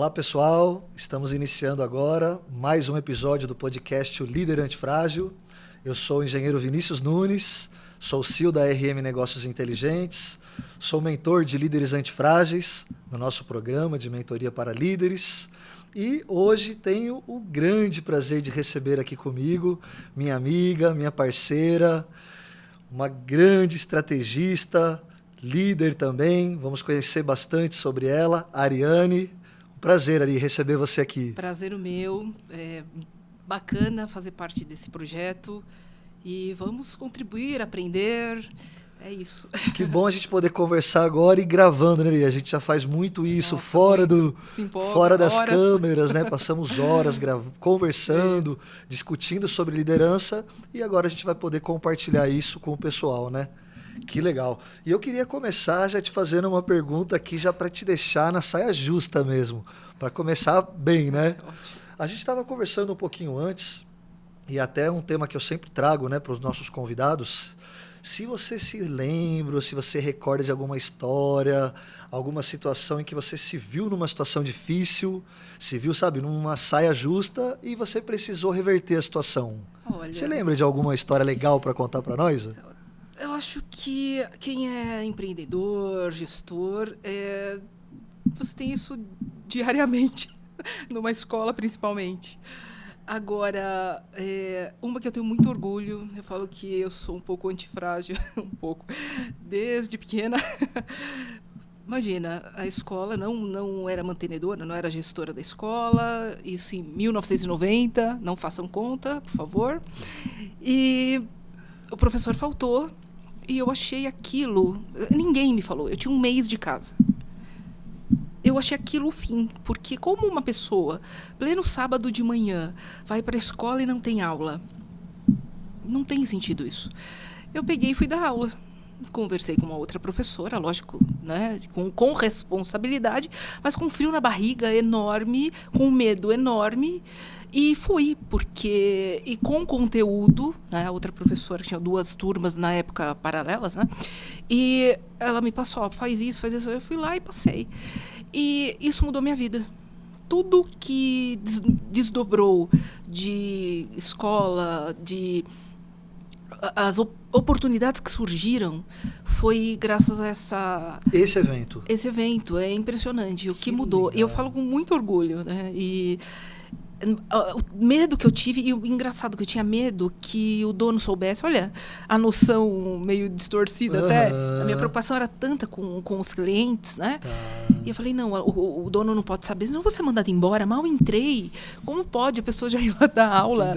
Olá, pessoal. Estamos iniciando agora mais um episódio do podcast O Líder Antifrágil. Eu sou o engenheiro Vinícius Nunes, sou CEO da RM Negócios Inteligentes, sou mentor de líderes antifrágeis no nosso programa de mentoria para líderes. E hoje tenho o grande prazer de receber aqui comigo minha amiga, minha parceira, uma grande estrategista, líder também. Vamos conhecer bastante sobre ela, Ariane. Prazer, Ari, receber você aqui. Prazer o meu. É bacana fazer parte desse projeto e vamos contribuir, aprender. É isso. Que bom a gente poder conversar agora e gravando, né, Ari? A gente já faz muito isso. Nossa, fora das câmeras, né? Passamos horas conversando, discutindo sobre liderança e agora a gente vai poder compartilhar isso com o pessoal, né? Que legal. E eu queria começar já te fazendo uma pergunta aqui já para te deixar na saia justa mesmo, para começar bem, né? A gente estava conversando um pouquinho antes e até um tema que eu sempre trago, né, para os nossos convidados. Se você se lembra, ou se você recorda de alguma história, alguma situação em que você se viu numa situação difícil, se viu, sabe, numa saia justa e você precisou reverter a situação. Olha, você lembra de alguma história legal para contar para nós? Eu acho que quem é empreendedor, gestor, você tem isso diariamente, numa escola principalmente. Agora, uma que eu tenho muito orgulho, eu falo que eu sou um pouco antifrágil, um pouco, desde pequena. Imagina, a escola não era mantenedora, não era gestora da escola, isso em 1990, não façam conta, por favor. E o professor faltou. E eu achei aquilo... Ninguém me falou. Eu tinha um mês de casa. Eu achei aquilo o fim. Porque como uma pessoa, pleno sábado de manhã, vai para a escola e não tem aula? Não tem sentido isso. Eu peguei e fui dar aula. Conversei com uma outra professora, lógico, né, com responsabilidade, mas com frio na barriga enorme, com medo enorme. E fui, porque... E com conteúdo, né, a outra professora, tinha 2 turmas na época paralelas, né? E ela me passou, faz isso. Eu fui lá e passei. E isso mudou minha vida. Tudo que desdobrou de escola, as oportunidades que surgiram foi graças a Esse evento. Esse evento é impressionante. O que mudou. E eu falo com muito orgulho, né? E o medo que eu tive, e o engraçado que eu tinha medo que o dono soubesse, olha, a noção meio distorcida até, a minha preocupação era tanta com os clientes, né? E eu falei, não, o dono não pode saber, senão vou ser mandado embora, mal entrei, como pode a pessoa já ir lá dar aula?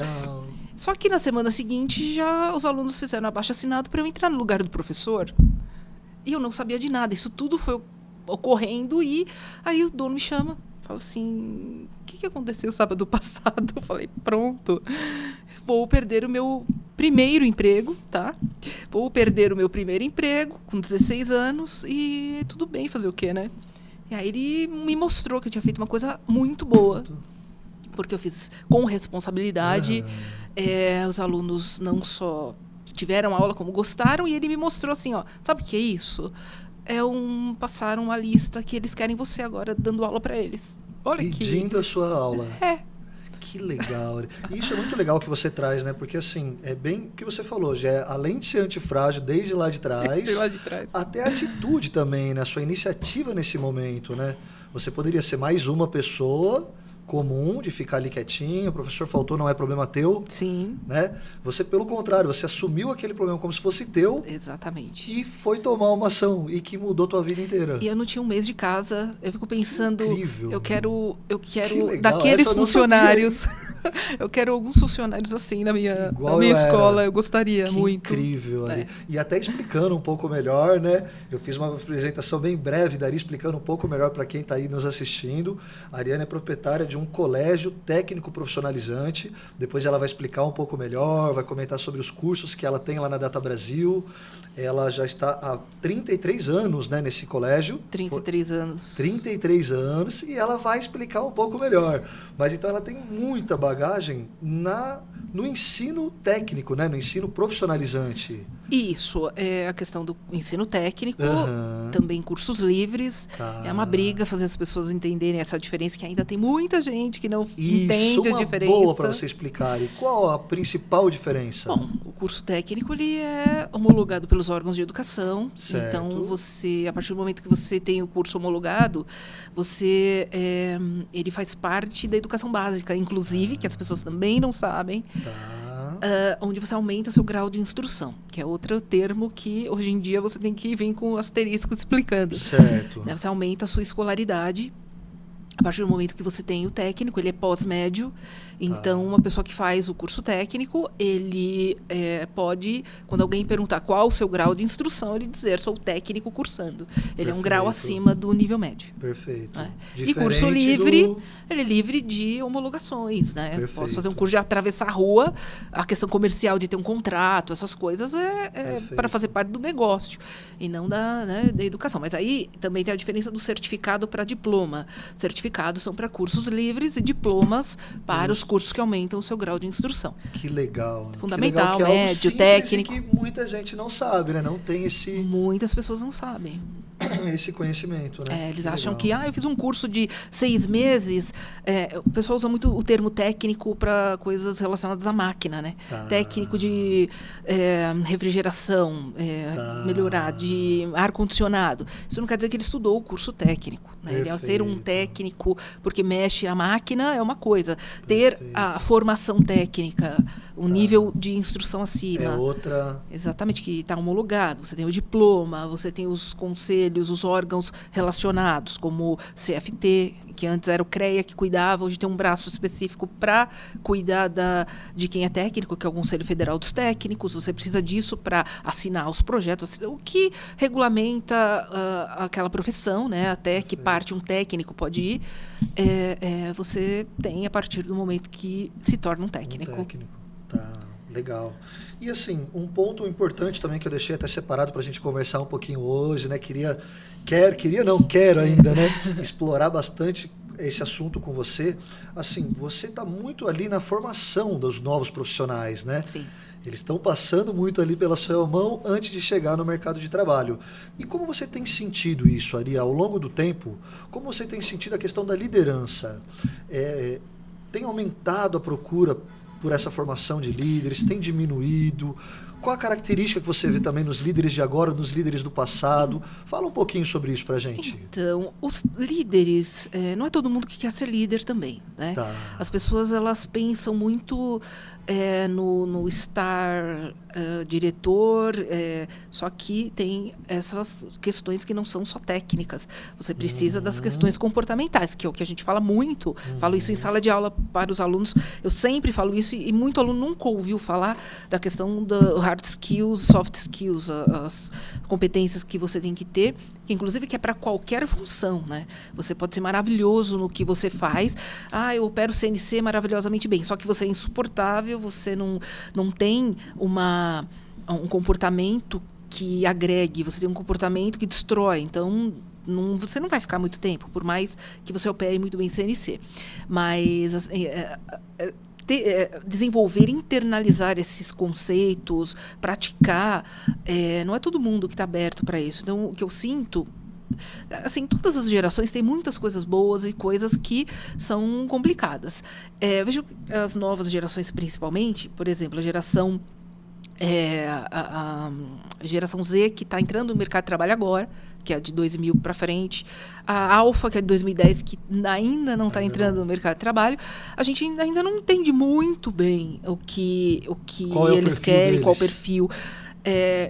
Só que na semana seguinte, já os alunos fizeram abaixo-assinado para eu entrar no lugar do professor, e eu não sabia de nada, isso tudo foi ocorrendo, e aí o dono me chama, fala assim, o que aconteceu sábado passado? Eu falei, pronto, vou perder o meu primeiro emprego, tá? Vou perder o meu primeiro emprego com 16 anos e tudo bem, fazer o quê, né? E aí ele me mostrou que eu tinha feito uma coisa muito boa, porque eu fiz com responsabilidade, os alunos não só tiveram aula como gostaram, e ele me mostrou assim, ó, sabe o que é isso? Passaram uma lista que eles querem você agora dando aula para eles. Olha pedindo a sua aula. Que legal. Isso é muito legal que você traz, né? Porque, assim, é bem o que você falou, já além de ser antifrágil desde lá de trás, até a atitude também, né? A sua iniciativa nesse momento, né? Você poderia ser mais uma pessoa comum de ficar ali quietinho, o professor faltou, não é problema teu. Sim. Né? Você, pelo contrário, você assumiu aquele problema como se fosse teu. Exatamente. E foi tomar uma ação e que mudou tua vida inteira. E eu não tinha um mês de casa, eu fico pensando, eu quero daqueles funcionários, eu quero alguns funcionários assim na minha escola, eu gostaria muito. Incrível. E até explicando um pouco melhor, né? Eu fiz uma apresentação bem breve da Ari, explicando um pouco melhor para quem está aí nos assistindo. A Ariane é proprietária de um colégio técnico profissionalizante. Depois ela vai explicar um pouco melhor, vai comentar sobre os cursos que ela tem lá na Data Brasil. Ela já está há 33 anos, né, nesse colégio. 33 anos. 33 anos, e ela vai explicar um pouco melhor. Mas então ela tem muita bagagem na no ensino técnico, né? No ensino profissionalizante. Isso, é a questão do ensino técnico, também cursos livres. É uma briga fazer as pessoas entenderem essa diferença, que ainda tem muita gente que não entende a diferença. Boa para você explicar. E qual a principal diferença? Bom, o curso técnico ele é homologado pelos órgãos de educação. Certo. Então, você, a partir do momento que você tem o curso homologado, ele faz parte da educação básica, inclusive, que as pessoas também não sabem. Onde você aumenta seu grau de instrução, que é outro termo que hoje em dia você tem que vir com um asterisco explicando. Certo. Você aumenta a sua escolaridade. A partir do momento que você tem o técnico, ele é pós-médio. Então, uma pessoa que faz o curso técnico, ele pode, quando alguém perguntar qual o seu grau de instrução, ele dizer, sou técnico cursando. Ele é um grau acima do nível médio. Perfeito. E curso livre, ele é livre de homologações, né? Perfeito. Posso fazer um curso de atravessar a rua, a questão comercial de ter um contrato, essas coisas é para fazer parte do negócio e não da educação. Mas aí também tem a diferença do certificado para diploma. Certificados são para cursos livres e diplomas para os cursos que aumentam o seu grau de instrução. Que legal. Fundamental, que legal, médio, técnico. Que muita gente não sabe, né? Não tem Muitas pessoas não sabem. Esse conhecimento, né? Eles acham que, eu fiz um curso de 6 meses. O pessoal usa muito o termo técnico para coisas relacionadas à máquina, né? Técnico de refrigeração, melhorar, de ar-condicionado. Isso não quer dizer que ele estudou o curso técnico. Né? Ele ser um técnico porque mexe a máquina é uma coisa. Ter a formação técnica, o nível de instrução acima. É outra. Exatamente, que está homologado. Você tem o diploma, você tem os conselhos, os órgãos relacionados, como o CFT, que antes era o CREA que cuidava, hoje tem um braço específico para cuidar de quem é técnico, que é o Conselho Federal dos Técnicos. Você precisa disso para assinar os projetos, o que regulamenta aquela profissão, né? Até que parte um técnico pode ir, você tem a partir do momento que se torna um técnico. Tá, legal. E assim, um ponto importante também que eu deixei até separado para a gente conversar um pouquinho hoje, né? Quero ainda, né? Explorar bastante esse assunto com você. Assim, você está muito ali na formação dos novos profissionais, né? Sim. Eles estão passando muito ali pela sua mão antes de chegar no mercado de trabalho. E como você tem sentido isso, Ari, ao longo do tempo? Como você tem sentido a questão da liderança? Tem aumentado a procura por essa formação de líderes? Tem diminuído? Qual a característica que você vê também nos líderes de agora, nos líderes do passado? Fala um pouquinho sobre isso pra gente. Então, os líderes, não é todo mundo que quer ser líder também, né? As pessoas, elas pensam muito no estar diretor, só que tem essas questões que não são só técnicas. Você precisa das questões comportamentais, que é o que a gente fala muito. Falo isso em sala de aula para os alunos. Eu sempre falo isso e muito aluno nunca ouviu falar da questão do hard skills, soft skills, as competências que você tem que ter, que inclusive que é para qualquer função, né? Você pode ser maravilhoso no que você faz. Eu opero CNC maravilhosamente bem, só que você é insuportável, você não tem um comportamento que agregue, você tem um comportamento que destrói. Então, você não vai ficar muito tempo, por mais que você opere muito bem CNC. Mas assim, desenvolver, internalizar esses conceitos, praticar, não é todo mundo que está aberto para isso. Então, o que eu sinto, assim, todas as gerações têm muitas coisas boas e coisas que são complicadas. Vejo as novas gerações, principalmente, por exemplo, a geração Z, que está entrando no mercado de trabalho agora, que é de 2000 para frente, a Alfa, que é de 2010, que ainda não está entrando no mercado de trabalho. A gente ainda não entende muito bem o que eles querem, qual o perfil.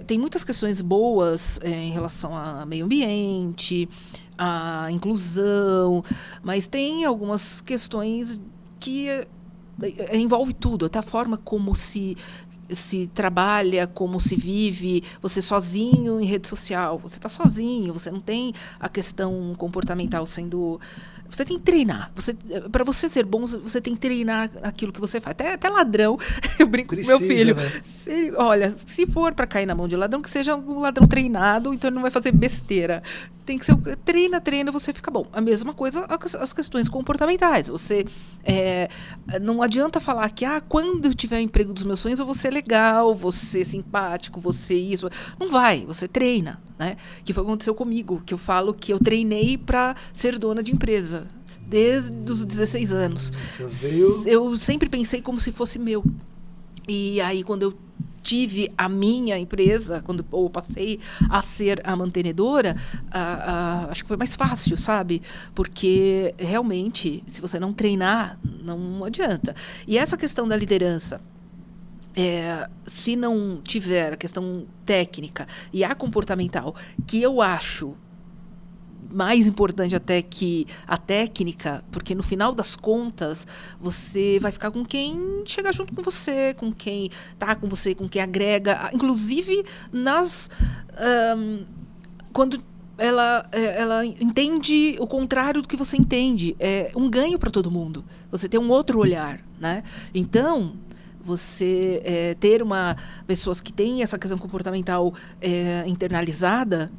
Tem muitas questões boas em relação ao meio ambiente, à inclusão, mas tem algumas questões que envolve tudo, até a forma como se trabalha, como se vive, você sozinho em rede social, você está sozinho, você não tem a questão comportamental sendo... Você tem que treinar. Para você ser bom, você tem que treinar aquilo que você faz. Até ladrão, eu brinco com meu filho. Né? Se for para cair na mão de ladrão, que seja um ladrão treinado, então ele não vai fazer besteira. tem que ser treina, você fica bom. A mesma coisa as questões comportamentais. Você não adianta falar que quando eu tiver o emprego dos meus sonhos eu vou ser legal, vou ser simpático, vou ser isso. Não vai, você treina, né? Que foi o que aconteceu comigo, que eu falo que eu treinei para ser dona de empresa desde os 16 anos. Eu sempre pensei como se fosse meu. E aí quando eu tive a minha empresa, quando eu passei a ser a mantenedora, acho que foi mais fácil, sabe? Porque, realmente, se você não treinar, não adianta. E essa questão da liderança, se não tiver a questão técnica e a comportamental, que eu acho mais importante até que a técnica, porque no final das contas você vai ficar com quem chega junto com você, com quem está com você, com quem agrega, inclusive quando ela entende o contrário do que você entende, é um ganho para todo mundo. Você tem um outro olhar, né? Então você ter pessoas que têm essa questão comportamental internalizada,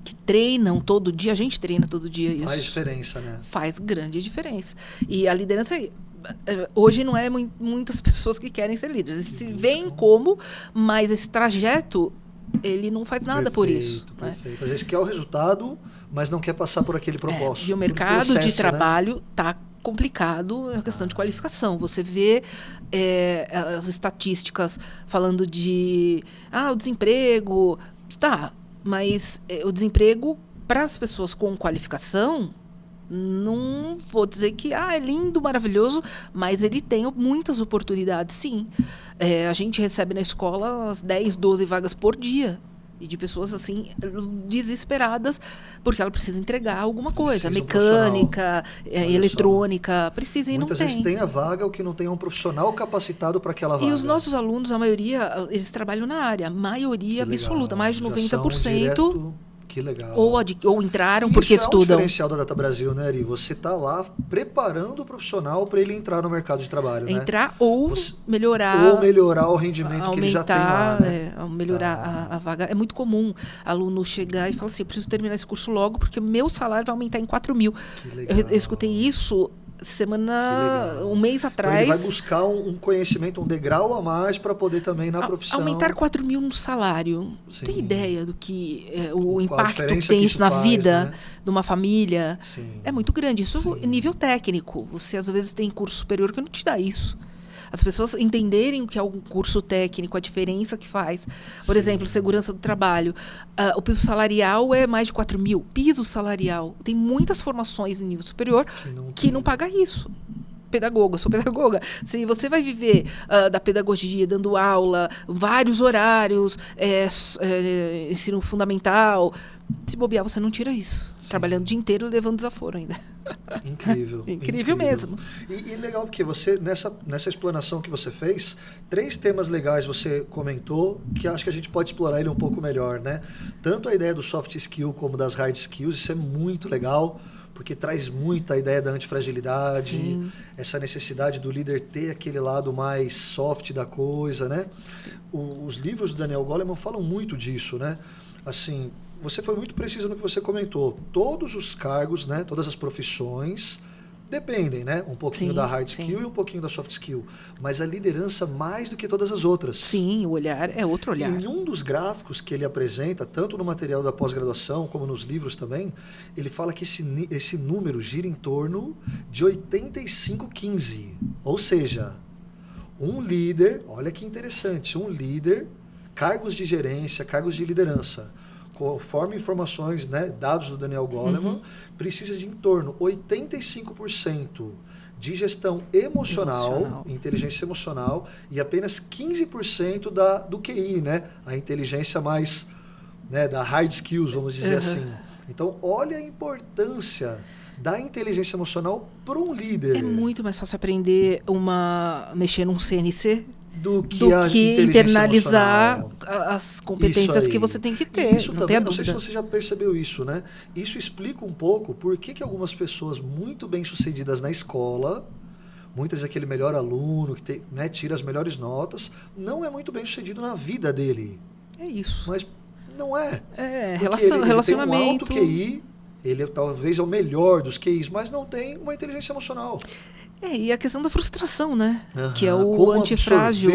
que treinam todo dia, a gente treina todo dia isso. Faz diferença, né? Faz grande diferença. E a liderança, hoje não é muitas pessoas que querem ser líderes. Se veem como, mas esse trajeto, ele não faz nada por isso. Perfeito. Às vezes quer o resultado, mas não quer passar por aquele propósito. E o mercado de trabalho está complicado, é a questão de qualificação. Você vê as estatísticas falando de o desemprego, mas o desemprego para as pessoas com qualificação, não vou dizer que é lindo, maravilhoso, mas ele tem muitas oportunidades, sim. A gente recebe na escola 10, 12 vagas por dia. E de pessoas assim, desesperadas, porque ela precisa entregar alguma coisa. Mecânica, eletrônica, precisa e não tem. Muitas vezes tem a vaga, o que não tem é um profissional capacitado para aquela vaga. E os nossos alunos, a maioria, eles trabalham na área. A maioria absoluta, mais de 90%. Que legal. Ou entraram porque estudam. Isso é um diferencial da Data Brasil, né, Ari? Você está lá preparando o profissional para ele entrar no mercado de trabalho, né? Entrar ou melhorar. Ou melhorar o rendimento que ele já tem lá, né? Melhorar a vaga. É muito comum aluno chegar e falar assim, eu preciso terminar esse curso logo porque o meu salário vai aumentar em 4 mil. Que legal. Eu escutei isso um mês atrás. Então ele vai buscar um conhecimento, um degrau a mais para poder também na profissão. Aumentar 4 mil no salário. Sim. Tem ideia do que o impacto que tem isso na vida, né, de uma família? Sim. É muito grande. Isso é nível técnico. Você às vezes tem curso superior que não te dá isso. As pessoas entenderem o que é um curso técnico, a diferença que faz. Por exemplo, segurança do trabalho. O piso salarial é mais de 4 mil. Piso salarial. Tem muitas formações em nível superior que não paga isso. Pedagoga, eu sou pedagoga. Se você vai viver da pedagogia, dando aula, vários horários, ensino fundamental, se bobear, você não tira isso. Sim. Trabalhando o dia inteiro, levando desaforo ainda. Incrível. Incrível mesmo. E legal porque você, nessa explanação que você fez, 3 temas legais você comentou, que acho que a gente pode explorar ele um pouco melhor, né? Tanto a ideia do soft skill como das hard skills, isso é muito legal, porque traz muito a ideia da antifragilidade, sim, essa necessidade do líder ter aquele lado mais soft da coisa, né? Os livros do Daniel Goleman falam muito disso, né? Assim, você foi muito preciso no que você comentou. Todos os cargos, né, todas as profissões dependem, né? Um pouquinho da hard skill e um pouquinho da soft skill. Mas a liderança mais do que todas as outras. Sim, o olhar é outro olhar. Em um dos gráficos que ele apresenta, tanto no material da pós-graduação como nos livros também, ele fala que esse número gira em torno de 85-15. Ou seja, um líder, olha que interessante, um líder, cargos de gerência, cargos de liderança, conforme informações, né, dados do Daniel Goleman, precisa de em torno de 85% de gestão emocional, inteligência emocional, e apenas 15% do QI, né, a inteligência mais, né, da hard skills, vamos dizer assim. Então, olha a importância da inteligência emocional para um líder. É muito mais fácil aprender mexer num CNC do que internalizar as competências que você tem que ter. Isso não também, não sei se você já percebeu isso, né? Isso explica um pouco por que algumas pessoas muito bem-sucedidas na escola, muitas vezes aquele melhor aluno que tem, né, tira as melhores notas, não é muito bem-sucedido na vida dele. É isso. Mas Não é. Relacionamento. Ele tem um alto QI, ele talvez é o melhor dos QIs, mas não tem uma inteligência emocional. E a questão da frustração, né? Que é o antifrágil,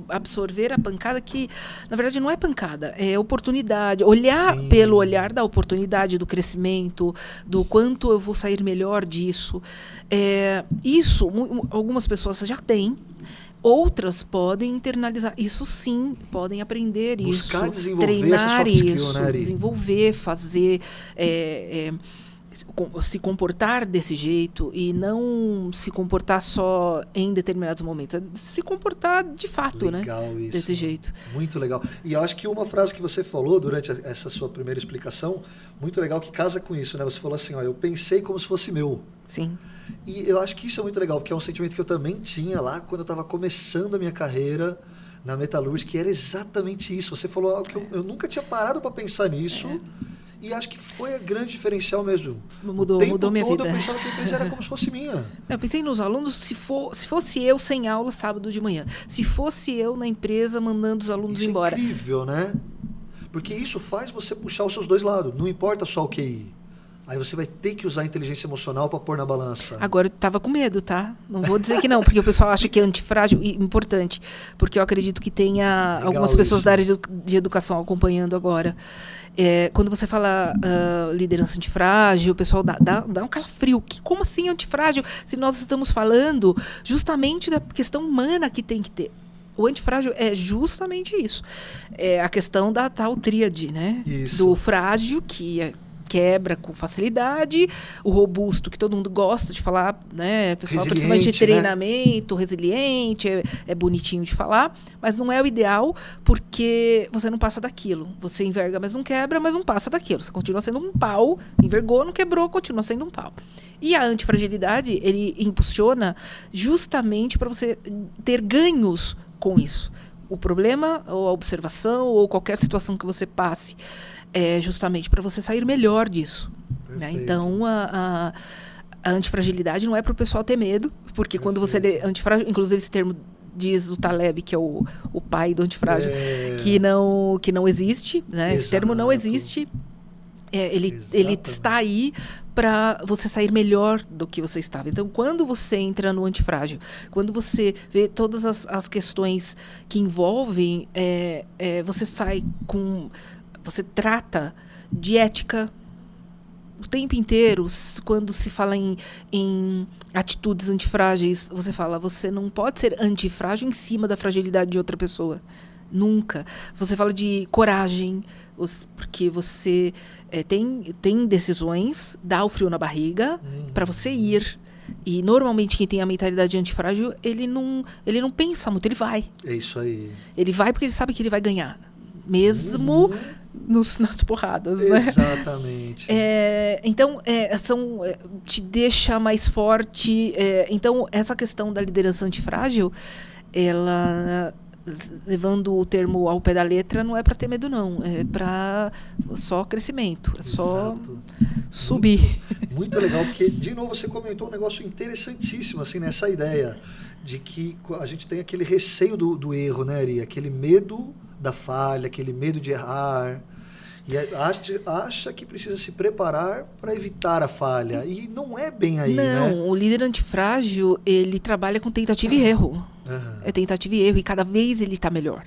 absorver a pancada, que na verdade não é pancada, é oportunidade. Olhar pelo olhar da oportunidade, do crescimento, do quanto eu vou sair melhor disso. Isso, algumas pessoas já têm. Outras podem internalizar. Isso sim, podem aprender buscar isso. Desenvolver treinar essa soft skill, isso, né, Ari? desenvolver, fazer... se comportar desse jeito e não se comportar só em determinados momentos. Se comportar de fato, legal, né? Isso. Desse jeito. Muito legal. E eu acho que uma frase que você falou durante essa sua primeira explicação, muito legal, que casa com isso, né? Você falou assim, eu pensei como se fosse meu. Sim. E eu acho que isso é muito legal, porque é um sentimento que eu também tinha lá quando eu estava começando a minha carreira na metalúrgica, que era exatamente isso. Você falou algo que eu nunca tinha parado para pensar nisso. E acho que foi a grande diferencial mesmo. Mudou minha vida. Eu pensava que a empresa era como se fosse minha. Eu pensei nos alunos, se fosse eu sem aula sábado de manhã. Se fosse eu na empresa mandando os alunos embora. É incrível, né? Porque isso faz você puxar os seus dois lados. Não importa só o QI. Aí você vai ter que usar a inteligência emocional para pôr na balança. Agora eu estava com medo, tá? Não vou dizer que não, porque o pessoal acha que é antifrágil e importante. Porque eu acredito que tenha legal algumas pessoas da área de educação acompanhando agora. Quando você fala liderança antifrágil, o pessoal dá um calafrio. Como assim antifrágil? Se nós estamos falando justamente da questão humana que tem que ter. O antifrágil é justamente isso. É a questão da tal tríade, né? Isso. Do frágil, que quebra com facilidade, o robusto, que todo mundo gosta de falar, né? O pessoal precisa de treinamento, né? Resiliente, é bonitinho de falar, mas não é o ideal, porque você não passa daquilo. Você enverga, mas não quebra, mas não passa daquilo. Você continua sendo um pau, envergou, não quebrou, continua sendo um pau. E a antifragilidade, ele impulsiona justamente para você ter ganhos com isso. O problema, ou a observação, ou qualquer situação que você passe, é justamente para você sair melhor disso. Né? Então, a antifragilidade não é para o pessoal ter medo, porque quando você lê antifrágil, inclusive esse termo diz o Taleb, que é o pai do antifrágil, que não existe, né? Esse termo não existe. Ele está aí para você sair melhor do que você estava. Então, quando você entra no antifrágil, quando você vê todas as questões que envolvem, você sai com... Você trata de ética o tempo inteiro. Quando se fala em atitudes antifrágeis, você fala, você não pode ser antifrágil em cima da fragilidade de outra pessoa. Nunca. Você fala de coragem, porque você tem decisões, dá o frio na barriga para você ir. E normalmente quem tem a mentalidade antifrágil, ele não pensa muito, ele vai. É isso aí. Ele vai porque ele sabe que ele vai ganhar. Mesmo nas porradas, né? Exatamente. Então, te deixa mais forte. Então, essa questão da liderança antifrágil, ela, levando o termo ao pé da letra, não é para ter medo, não. É para só crescimento. É só subir. Muito legal, porque, de novo, você comentou um negócio interessantíssimo, assim, nessa ideia de que a gente tem aquele receio do erro, né, Ari? Aquele medo da falha, aquele medo de errar, e acha que precisa se preparar para evitar a falha, e não é bem aí, né? Não, o líder antifrágil, ele trabalha com tentativa e erro. É tentativa e erro, e cada vez ele está melhor.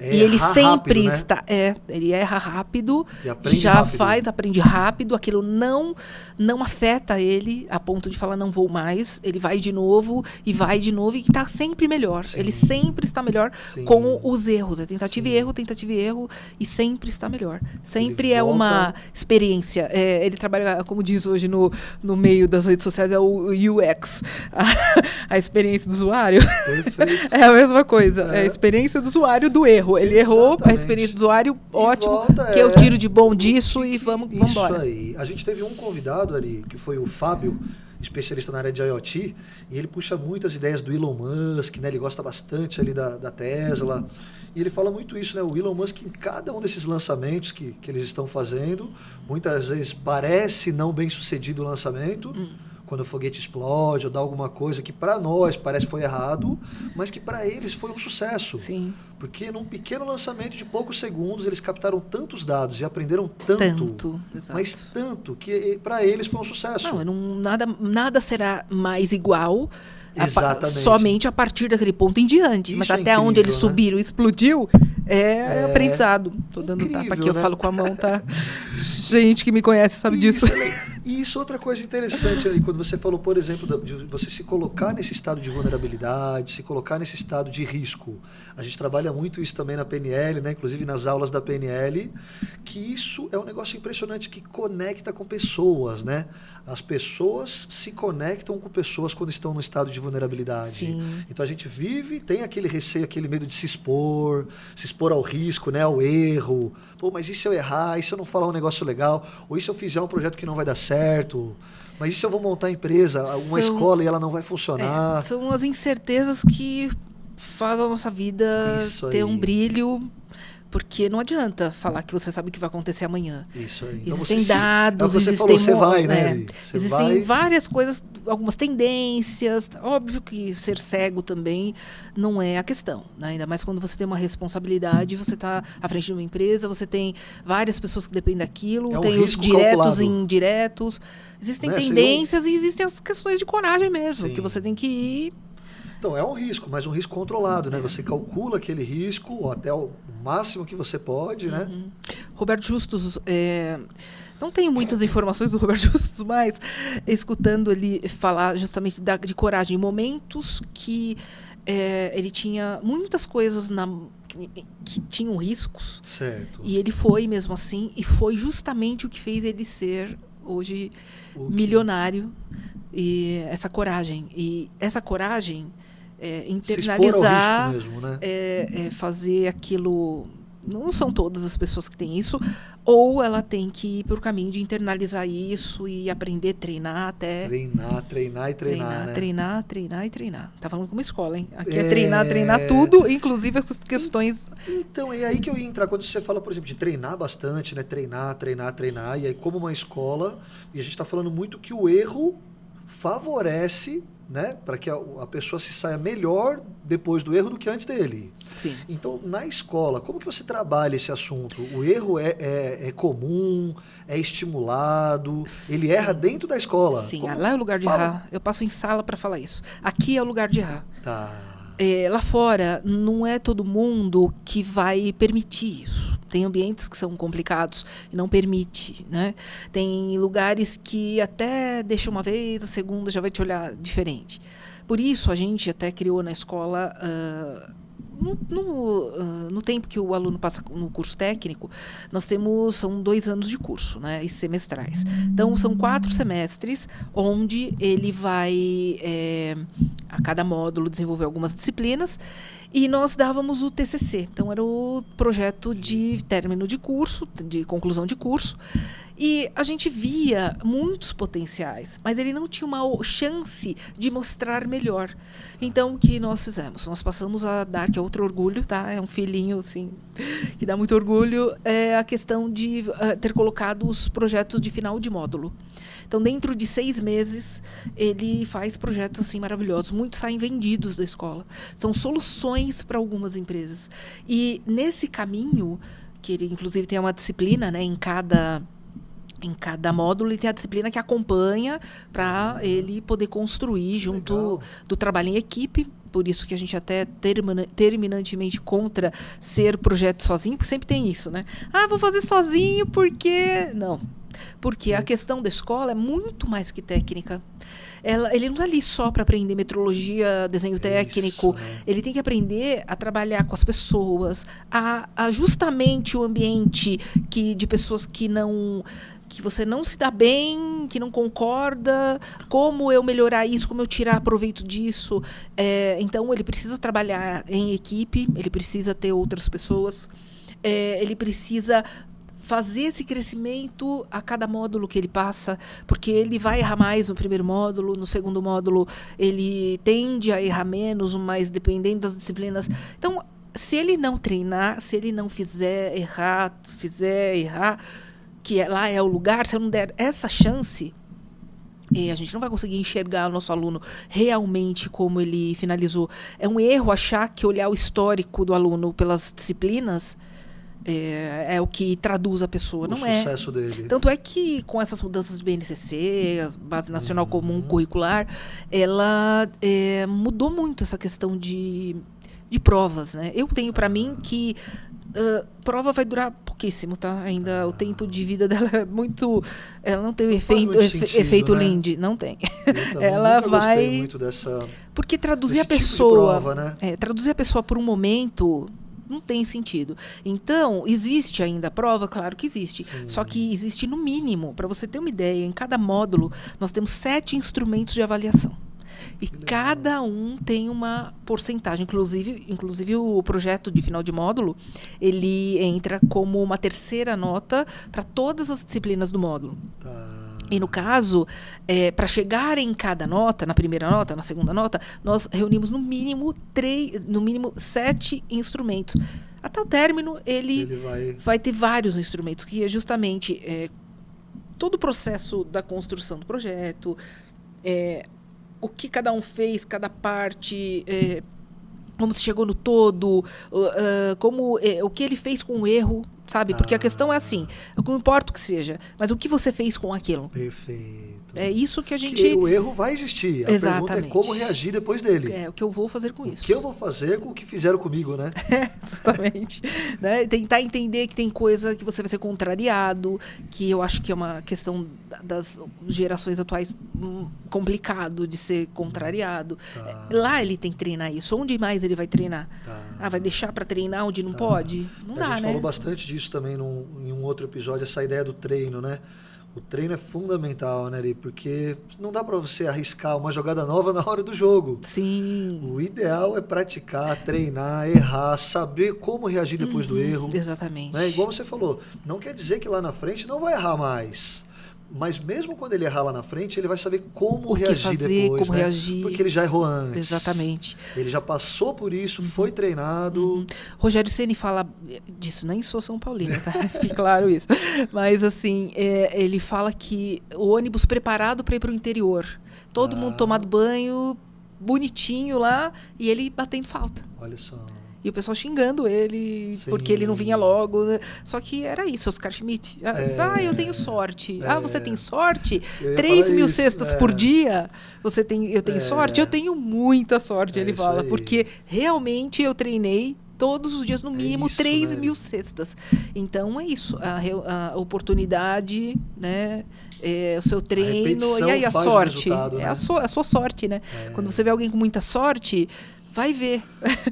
E ele sempre rápido, está... Né? Ele erra rápido, aprende rápido, aquilo não afeta ele a ponto de falar, não vou mais, ele vai de novo, e está sempre melhor. Sim. Ele sempre está melhor com os erros. É tentativa e erro, e sempre está melhor. Sempre é uma experiência. Ele trabalha, como diz hoje no meio das redes sociais, é o UX, a experiência do usuário. Perfeito. É a mesma coisa, é a experiência do usuário do erro. Ele errou, a experiência do usuário, ótimo, que eu tiro de bom disso e vamos embora. Isso aí. A gente teve um convidado ali, que foi o Fábio, especialista na área de IoT, e ele puxa muitas ideias do Elon Musk, né? Ele gosta bastante ali da Tesla, e ele fala muito isso, né? O Elon Musk, em cada um desses lançamentos que eles estão fazendo, muitas vezes parece não bem sucedido o lançamento, quando o foguete explode ou dá alguma coisa que para nós parece que foi errado, mas que para eles foi um sucesso. Sim. Porque num pequeno lançamento de poucos segundos eles captaram tantos dados e aprenderam tanto, mas tanto, que para eles foi um sucesso. Não, nada será mais igual Exatamente. Somente a partir daquele ponto em diante. Mas até incrível, onde eles subiram e explodiu, aprendizado. Estou dando tapa aqui, eu falo com a mão, tá? Gente que me conhece sabe disso. E isso outra coisa interessante ali, quando você falou, por exemplo, de você se colocar nesse estado de vulnerabilidade, se colocar nesse estado de risco. A gente trabalha muito isso também na PNL, né? Inclusive nas aulas da PNL, que isso é um negócio impressionante que conecta com pessoas, né? As pessoas se conectam com pessoas quando estão no estado de vulnerabilidade. Sim. Então a gente tem aquele receio, aquele medo de se expor ao risco, né? Ao erro. Pô, mas e se eu errar? E se eu não falar um negócio legal? Ou e se eu fizer um projeto que não vai dar certo? Mas e se eu vou montar a empresa, uma escola e ela não vai funcionar? São as incertezas que fazem a nossa vida ter um brilho, porque não adianta falar que você sabe o que vai acontecer amanhã. Isso aí. Então existem dados, você falou, você vai, né? Existem várias coisas, algumas tendências. Óbvio que ser cego também não é a questão, né? Ainda mais quando você tem uma responsabilidade, você está à frente de uma empresa, você tem várias pessoas que dependem daquilo, tem os diretos e indiretos. Existem tendências e existem as questões de coragem mesmo, que você tem que ir. Então, é um risco, mas um risco controlado, né? Você calcula aquele risco até o máximo que você pode, né? Roberto Justus, não tenho muitas informações do Roberto Justus, mas escutando ele falar justamente de coragem, em momentos que ele tinha muitas coisas que tinham riscos. Certo. E ele foi mesmo assim, e foi justamente o que fez ele ser hoje milionário. E essa coragem. E essa coragem internalizar, se expor ao risco mesmo, né? Fazer aquilo. Não são todas as pessoas que têm isso, ou ela tem que ir por caminho de internalizar isso e aprender, treinar até. Treinar e treinar, né? Treinar e treinar. Tá falando como escola, hein? Aqui é treinar tudo, inclusive as questões. Então, é aí que eu ia entrar, quando você fala, por exemplo, de treinar bastante, né? Treinar, e aí como uma escola, e a gente está falando muito que o erro favorece, né, para que a pessoa se saia melhor depois do erro do que antes dele. Sim. Então, na escola, como que você trabalha esse assunto? O erro é comum, é estimulado, ele erra dentro da escola. Sim, lá é o lugar de errar. Eu passo em sala para falar isso. Aqui é o lugar de errar. Tá. Lá fora, não é todo mundo que vai permitir isso. Tem ambientes que são complicados e não permite, né? Tem lugares que até deixa uma vez, a segunda já vai te olhar diferente. Por isso, a gente até criou na escola, no tempo que o aluno passa no curso técnico, são 2 anos de curso, né, e semestrais. Então, são 4 semestres, onde ele vai, a cada módulo, desenvolver algumas disciplinas, e nós dávamos o TCC. Então, era o projeto de término de curso, de conclusão de curso. E a gente via muitos potenciais, mas ele não tinha uma chance de mostrar melhor. Então, o que nós fizemos? Nós passamos a dar, que é outro orgulho, tá? É um filhinho, assim, que dá muito orgulho, é a questão de ter colocado os projetos de final de módulo. Então, dentro de 6 meses, ele faz projetos assim maravilhosos. Muitos saem vendidos da escola. São soluções para algumas empresas. E nesse caminho, que ele inclusive tem uma disciplina, né, em cada módulo, ele tem a disciplina que acompanha para ele poder construir junto do trabalho em equipe. Por isso que a gente até terminantemente contra ser projeto sozinho, porque sempre tem isso, né? Vou fazer sozinho porque... Não. Porque a questão da escola é muito mais que técnica. Ele não está ali só para aprender metrologia, desenho técnico. Isso, né? Ele tem que aprender a trabalhar com as pessoas, a justamente o ambiente de pessoas que você não se dá bem, que não concorda, como eu melhorar isso, como eu tirar proveito disso. Então, ele precisa trabalhar em equipe, ele precisa ter outras pessoas, ele precisa fazer esse crescimento a cada módulo que ele passa, porque ele vai errar mais no primeiro módulo, no segundo módulo ele tende a errar menos, mas dependendo das disciplinas. Então, se ele não treinar, se ele não fizer errar, que lá é o lugar, se eu não der essa chance, a gente não vai conseguir enxergar o nosso aluno realmente como ele finalizou. É um erro achar que olhar o histórico do aluno pelas disciplinas é o que traduz a pessoa. Não é. O sucesso dele. Tanto é que com essas mudanças do BNCC, a Base Nacional Comum Curricular, ela mudou muito essa questão de provas, né? Eu tenho para mim que prova vai durar pouquíssimo, tá? Ainda o tempo de vida dela é muito... Ela não tem o efeito né? Lindy. Não tem. Ela vai... gostei muito dessa... Porque traduzir a pessoa... Tipo de prova, né? Traduzir a pessoa por um momento... não tem sentido. Então, existe ainda a prova? Claro que existe. Sim. Só que existe no mínimo, para você ter uma ideia, em cada módulo, nós temos 7 instrumentos de avaliação. E cada um tem uma porcentagem. Inclusive, o projeto de final de módulo, ele entra como uma terceira nota para todas as disciplinas do módulo. E no caso, para chegar em cada nota, na primeira nota, na segunda nota, nós reunimos no mínimo 7 instrumentos. Até o término, ele vai ter vários instrumentos, que é justamente todo o processo da construção do projeto, o que cada um fez, cada parte, como se chegou no todo, o que ele fez com o erro, sabe? Porque a questão é assim, não importa o que seja, mas o que você fez com aquilo. Perfeito. É isso que a gente... Que o erro vai existir. A pergunta é como reagir depois dele. O que eu vou fazer com isso. O que eu vou fazer com o que fizeram comigo, né? Exatamente. Né? Tentar entender que tem coisa que você vai ser contrariado, que eu acho que é uma questão das gerações atuais complicado de ser contrariado. Lá ele tem que treinar isso. Onde mais ele vai treinar? Vai deixar para treinar onde não pode? Não dá, né? A gente falou bastante disso também em um outro episódio, essa ideia do treino, né? O treino é fundamental, né, Ari? Porque não dá para você arriscar uma jogada nova na hora do jogo. Sim. O ideal é praticar, treinar, errar, saber como reagir depois do erro. Exatamente. Né? Igual você falou, não quer dizer que lá na frente não vai errar mais. Mas mesmo quando ele errar lá na frente, ele vai saber como reagir depois, como reagir. Porque ele já errou antes. Exatamente. Ele já passou por isso, foi treinado. Rogério Ceni fala disso, nem sou São Paulina, tá? Fique claro isso. Mas assim, ele fala que o ônibus preparado para ir para o interior, todo mundo tomado banho, bonitinho lá, e ele batendo falta. Olha só. E o pessoal xingando ele, porque ele não vinha logo. Só que era isso, Oscar Schmidt. Eu tenho sorte. Você tem sorte? 3.000 cestas por dia? Eu tenho sorte? Eu tenho muita sorte, ele fala. Porque realmente eu treinei todos os dias, no mínimo, 3.000 cestas. Então, é isso. A oportunidade, né? O seu treino. E aí a sorte. Né? A sua sorte, né? Quando você vê alguém com muita sorte... vai ver.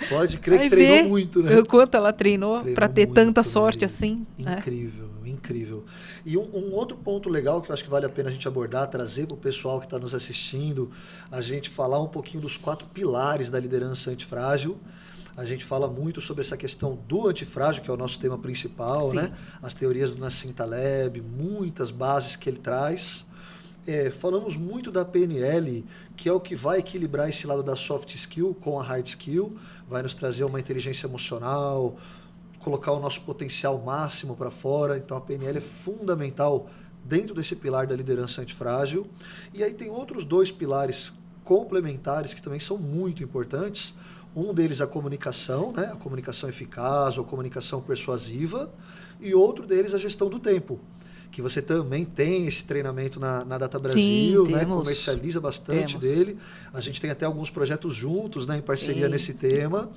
Pode crer que treinou muito, né? O quanto ela treinou para ter tanta sorte assim. Incrível, incrível. E um outro ponto legal que eu acho que vale a pena a gente abordar, trazer para o pessoal que está nos assistindo, a gente falar um pouquinho dos 4 pilares da liderança antifrágil. A gente fala muito sobre essa questão do antifrágil, que é o nosso tema principal, né? As teorias do Nassim Taleb, muitas bases que ele traz. Falamos muito da PNL, que é o que vai equilibrar esse lado da soft skill com a hard skill, vai nos trazer uma inteligência emocional, colocar o nosso potencial máximo para fora. Então a PNL é fundamental dentro desse pilar da liderança antifrágil. E aí tem outros 2 pilares complementares que também são muito importantes. Um deles a comunicação, né? A comunicação eficaz ou a comunicação persuasiva, e outro deles a gestão do tempo, que você também tem esse treinamento na Data Brasil, né? Comercializa bastante dele. A gente tem até alguns projetos juntos, né? Em parceria nesse tema.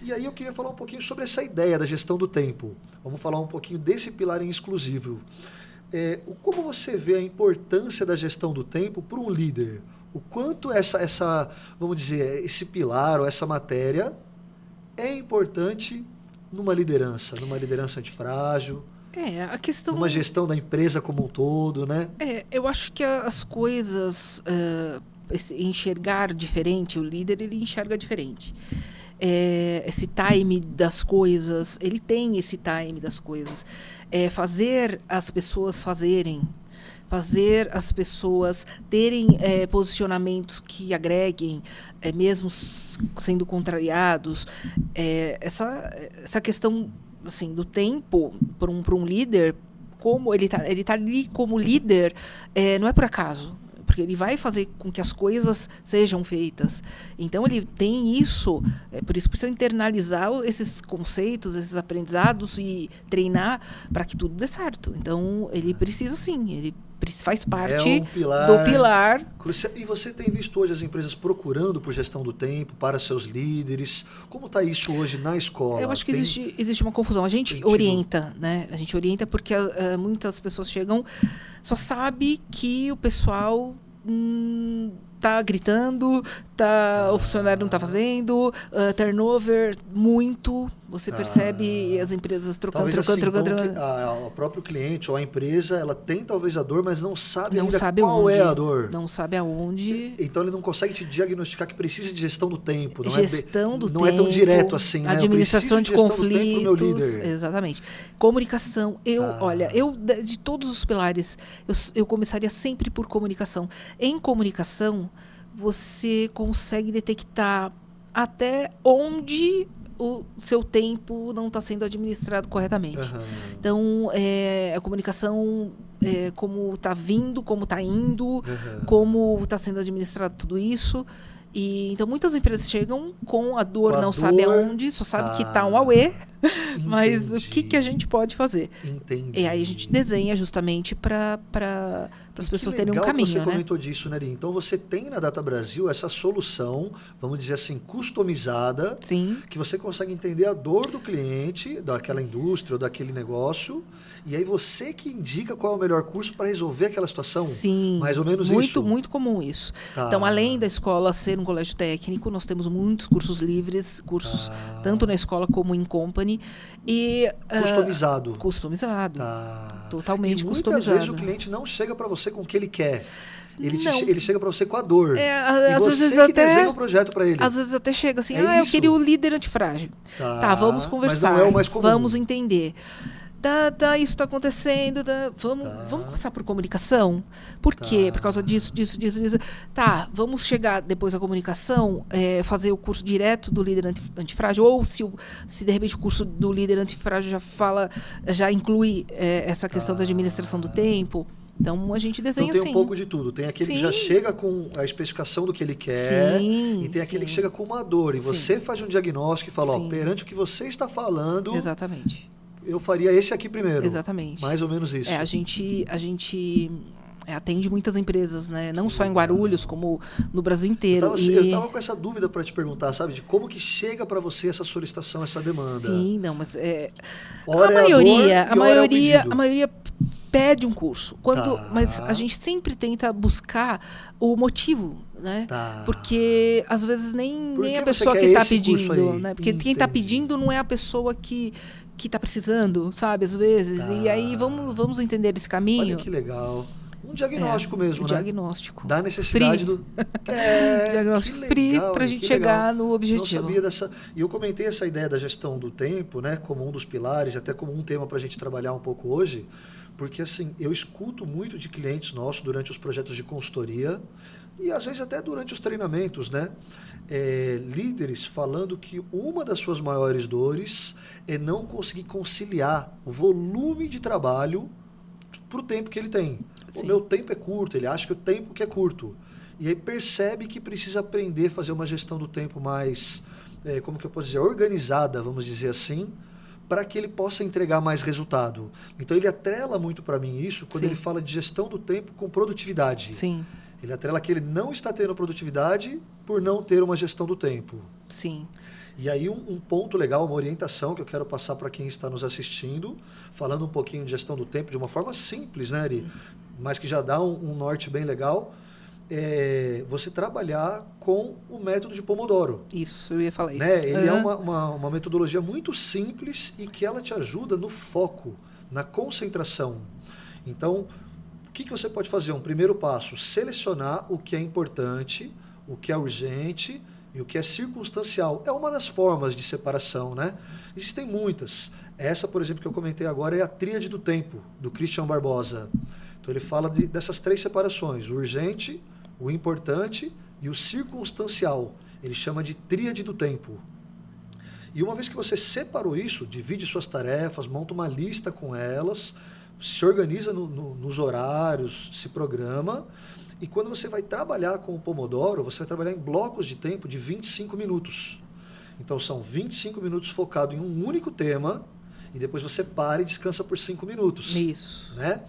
E aí eu queria falar um pouquinho sobre essa ideia da gestão do tempo. Vamos falar um pouquinho desse pilar em exclusivo. Como você vê a importância da gestão do tempo para um líder? O quanto vamos dizer, esse pilar ou essa matéria é importante numa liderança antifrágil? A questão... uma gestão da empresa como um todo, né? Eu acho que as coisas... enxergar diferente, o líder, ele enxerga diferente. Esse time das coisas, ele tem esse time das coisas. Fazer as pessoas fazerem, fazer as pessoas terem posicionamentos que agreguem, mesmo sendo contrariados. Essa questão... assim, do tempo para um líder, como ele tá ali como líder, não é por acaso. porque ele vai fazer com que as coisas sejam feitas. Então, ele tem isso, por isso precisa internalizar esses conceitos, esses aprendizados e treinar para que tudo dê certo. Então, ele precisa sim, ele faz parte do pilar. E você tem visto hoje as empresas procurando por gestão do tempo para seus líderes? Como está isso hoje na escola? Eu acho que existe uma confusão. A gente orienta, né? A gente orienta porque muitas pessoas chegam, só sabe que o pessoal tá gritando, o funcionário não está fazendo, turnover muito. Você percebe as empresas trocando. O próprio cliente ou a empresa, ela tem talvez a dor, mas não sabe qual é a dor. Não sabe aonde. Então ele não consegue te diagnosticar que precisa de gestão do tempo. Não é tão direto assim, né? Administração de conflitos. Meu líder. Exatamente. Comunicação. Olha, de todos os pilares, eu começaria sempre por comunicação. Em comunicação, você consegue detectar até onde o seu tempo não está sendo administrado corretamente. Então, a comunicação, como está vindo, como está indo, como está sendo administrado tudo isso. Então, muitas empresas chegam com a dor, não sabe aonde, só sabe que está um auê, mas o que a gente pode fazer? Entendi. E aí a gente desenha justamente para as pessoas terem um caminho. Você né? comentou disso, Neri. Então, você tem na Data Brasil essa solução, vamos dizer assim, customizada, Sim. que você consegue entender a dor do cliente, daquela indústria ou daquele negócio, e aí você que indica qual é o melhor curso para resolver aquela situação? Sim. Mais ou menos muito, isso? Muito comum isso. Tá. Então, além da escola ser um colégio técnico, nós temos muitos cursos livres, cursos tanto na escola como em company. Customizado. Customizado. Totalmente customizado. Muitas vezes o cliente não chega para você com o que ele quer. Ele chega para você com a dor. E você que desenha o projeto para ele. Às vezes até chega assim, eu queria o líder antifrágil. Tá, vamos conversar. Mas não é o mais comum. Vamos entender. Isso está acontecendo. Vamos começar por comunicação? Por quê? Por causa disso. Tá, vamos chegar depois da comunicação, fazer o curso direto do líder antifrágil, ou se de repente o curso do líder antifrágil já inclui essa questão da administração do tempo. Então, a gente desenha assim. Então, tem um pouco de tudo. Tem aquele que já chega com a especificação do que ele quer, e tem aquele que chega com uma dor. E você faz um diagnóstico e fala, perante o que você está falando... Exatamente. Eu faria esse aqui primeiro. Exatamente. Mais ou menos isso. A gente atende muitas empresas, né? Não só em Guarulhos, como no Brasil inteiro. Eu estava com essa dúvida para te perguntar, sabe? De como que chega para você essa solicitação, essa demanda. Sim, não, mas a maioria pede um curso. Mas a gente sempre tenta buscar o motivo, né? Porque às vezes nem a pessoa que está pedindo, né? Porque quem está pedindo não é a pessoa que está precisando, sabe? Às vezes. E aí vamos entender esse caminho. Olha que legal. Um diagnóstico mesmo, né? Diagnóstico. Da necessidade free. do... diagnóstico free para a gente chegar no objetivo. Não sabia dessa... E eu comentei essa ideia da gestão do tempo, né? Como um dos pilares, até como um tema para a gente trabalhar um pouco hoje. Porque, assim, eu escuto muito de clientes nossos durante os projetos de consultoria e, às vezes, até durante os treinamentos, né? Líderes falando que uma das suas maiores dores é não conseguir conciliar o volume de trabalho para o tempo que ele tem. Sim. O meu tempo é curto, ele acha que o tempo que é curto. E aí percebe que precisa aprender a fazer uma gestão do tempo mais, como que eu posso dizer, organizada, vamos dizer assim, para que ele possa entregar mais resultado. Então, ele atrela muito para mim isso quando ele fala de gestão do tempo com produtividade. Sim. Ele atrela que ele não está tendo produtividade por não ter uma gestão do tempo. Sim. E aí um ponto legal, uma orientação que eu quero passar para quem está nos assistindo, falando um pouquinho de gestão do tempo de uma forma simples, né, Ari? Mas que já dá um norte bem legal, você trabalhar com o método de Pomodoro. Isso, eu ia falar isso. Né? Ele é uma metodologia muito simples e que ela te ajuda no foco, na concentração. Então, o que você pode fazer? Um primeiro passo, selecionar o que é importante, o que é urgente e o que é circunstancial. É uma das formas de separação, né? Existem muitas. Essa, por exemplo, que eu comentei agora é a tríade do tempo, do Christian Barbosa. Então, ele fala dessas 3 separações, o urgente, o importante e o circunstancial. Ele chama de tríade do tempo. E uma vez que você separou isso, divide suas tarefas, monta uma lista com elas, se organiza nos horários, se programa, e quando você vai trabalhar com o Pomodoro, você vai trabalhar em blocos de tempo de 25 minutos. Então, são 25 minutos focado em um único tema, e depois você para e descansa por 5 minutos. Isso. Né?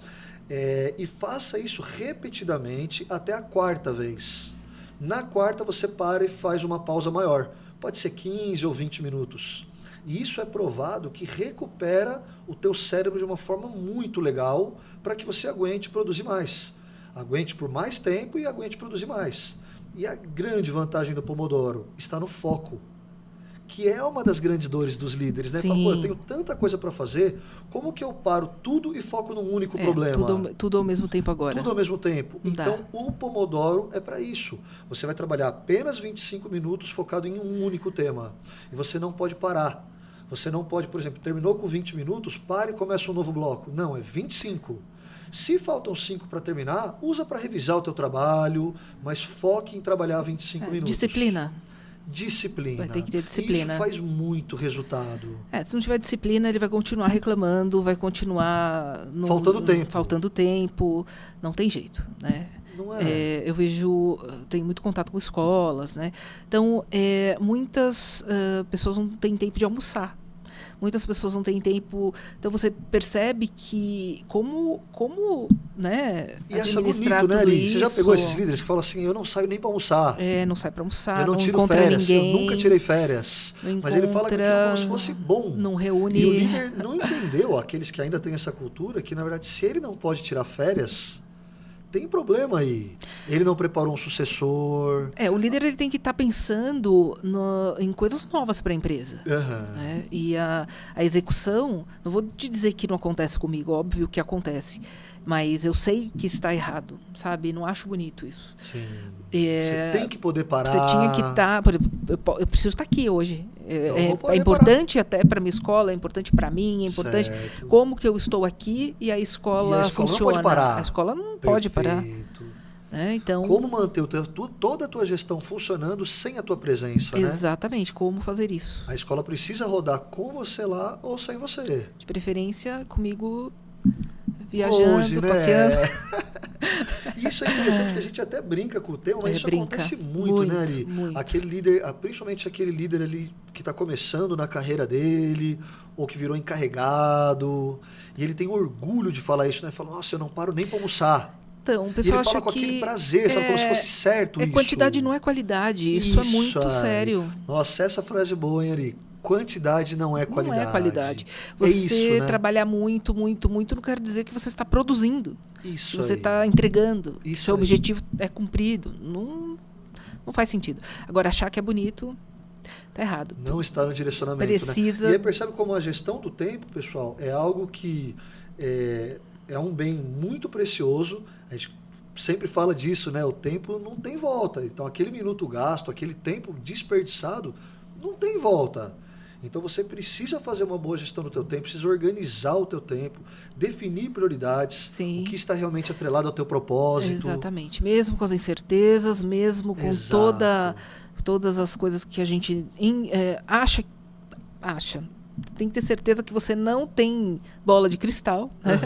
E faça isso repetidamente até a quarta vez. Na quarta, você para e faz uma pausa maior. Pode ser 15 ou 20 minutos. E isso é provado que recupera o teu cérebro de uma forma muito legal para que você aguente produzir mais. Aguente por mais tempo e aguente produzir mais. E a grande vantagem do Pomodoro está no foco, que é uma das grandes dores dos líderes, né? Fala, pô, eu tenho tanta coisa para fazer, como que eu paro tudo e foco num único problema? Tudo ao mesmo tempo agora. Tudo ao mesmo tempo. Então, o Pomodoro é para isso. Você vai trabalhar apenas 25 minutos focado em um único tema. E você não pode parar. Você não pode, por exemplo, terminou com 20 minutos, pare e começa um novo bloco. Não, é 25. Se faltam 5 para terminar, usa para revisar o teu trabalho, mas foque em trabalhar 25 minutos. Disciplina. Disciplina. Vai ter que ter disciplina. Isso faz muito resultado. Se não tiver disciplina, ele vai continuar reclamando, vai continuar... Faltando tempo. Não tem jeito, né? Não é. Eu tenho muito contato com escolas, né? Então, muitas pessoas não têm tempo de almoçar. Muitas pessoas não têm tempo. Então você percebe que como né, e acha bonito, né, Ari? Você já pegou esses líderes que falam assim, eu não saio nem para almoçar. Não sai para almoçar, eu não tiro férias, ninguém, eu nunca tirei férias. Mas ele fala que aquilo é como se fosse bom. Não reúne. E o líder não entendeu, aqueles que ainda têm essa cultura, que na verdade se ele não pode tirar férias, tem problema aí. Ele não preparou um sucessor. O líder ele tem que estar pensando em coisas novas para a empresa. Né? E a execução, não vou te dizer que não acontece comigo, óbvio que acontece. Mas eu sei que está errado, sabe? Não acho bonito isso. Sim. Você tem que poder parar. Você tinha que estar... eu preciso estar aqui hoje. É importante até para a minha escola, é importante para mim, é importante como que eu estou aqui e a escola funciona. Não pode parar. A escola não pode parar. Então, como manter toda a tua gestão funcionando sem a tua presença, exatamente, como fazer isso. A escola precisa rodar com você lá ou sem você. De preferência, comigo... Viajando, hoje, né? passeando. Isso é interessante, porque a gente até brinca com o tema, mas isso acontece muito, né, Ari? Muito. Aquele líder, principalmente aquele líder ali que está começando na carreira dele, ou que virou encarregado, e ele tem orgulho de falar isso, né? Fala, nossa, eu não paro nem para almoçar. Então, o pessoal ele fala com aquele prazer, sabe? Como se fosse certo isso. Quantidade não é qualidade, isso é muito sério. Nossa, essa frase é boa, hein, Ari? Quantidade não é qualidade. Não é qualidade. Você trabalhar muito, muito, muito não quer dizer que você está produzindo. Isso você está entregando. Isso seu objetivo é cumprido. Não faz sentido. Agora, achar que é bonito, está errado. Não está no direcionamento. Precisa... Né? E aí percebe como a gestão do tempo, pessoal, é algo que é um bem muito precioso. A gente sempre fala disso, né? O tempo não tem volta. Então, aquele minuto gasto, aquele tempo desperdiçado, não tem volta. Então você precisa fazer uma boa gestão do teu tempo, precisa organizar o teu tempo, definir prioridades, o que está realmente atrelado ao teu propósito. Exatamente. Mesmo com as incertezas, mesmo com todas as coisas que a gente acha. Tem que ter certeza que você não tem bola de cristal, né?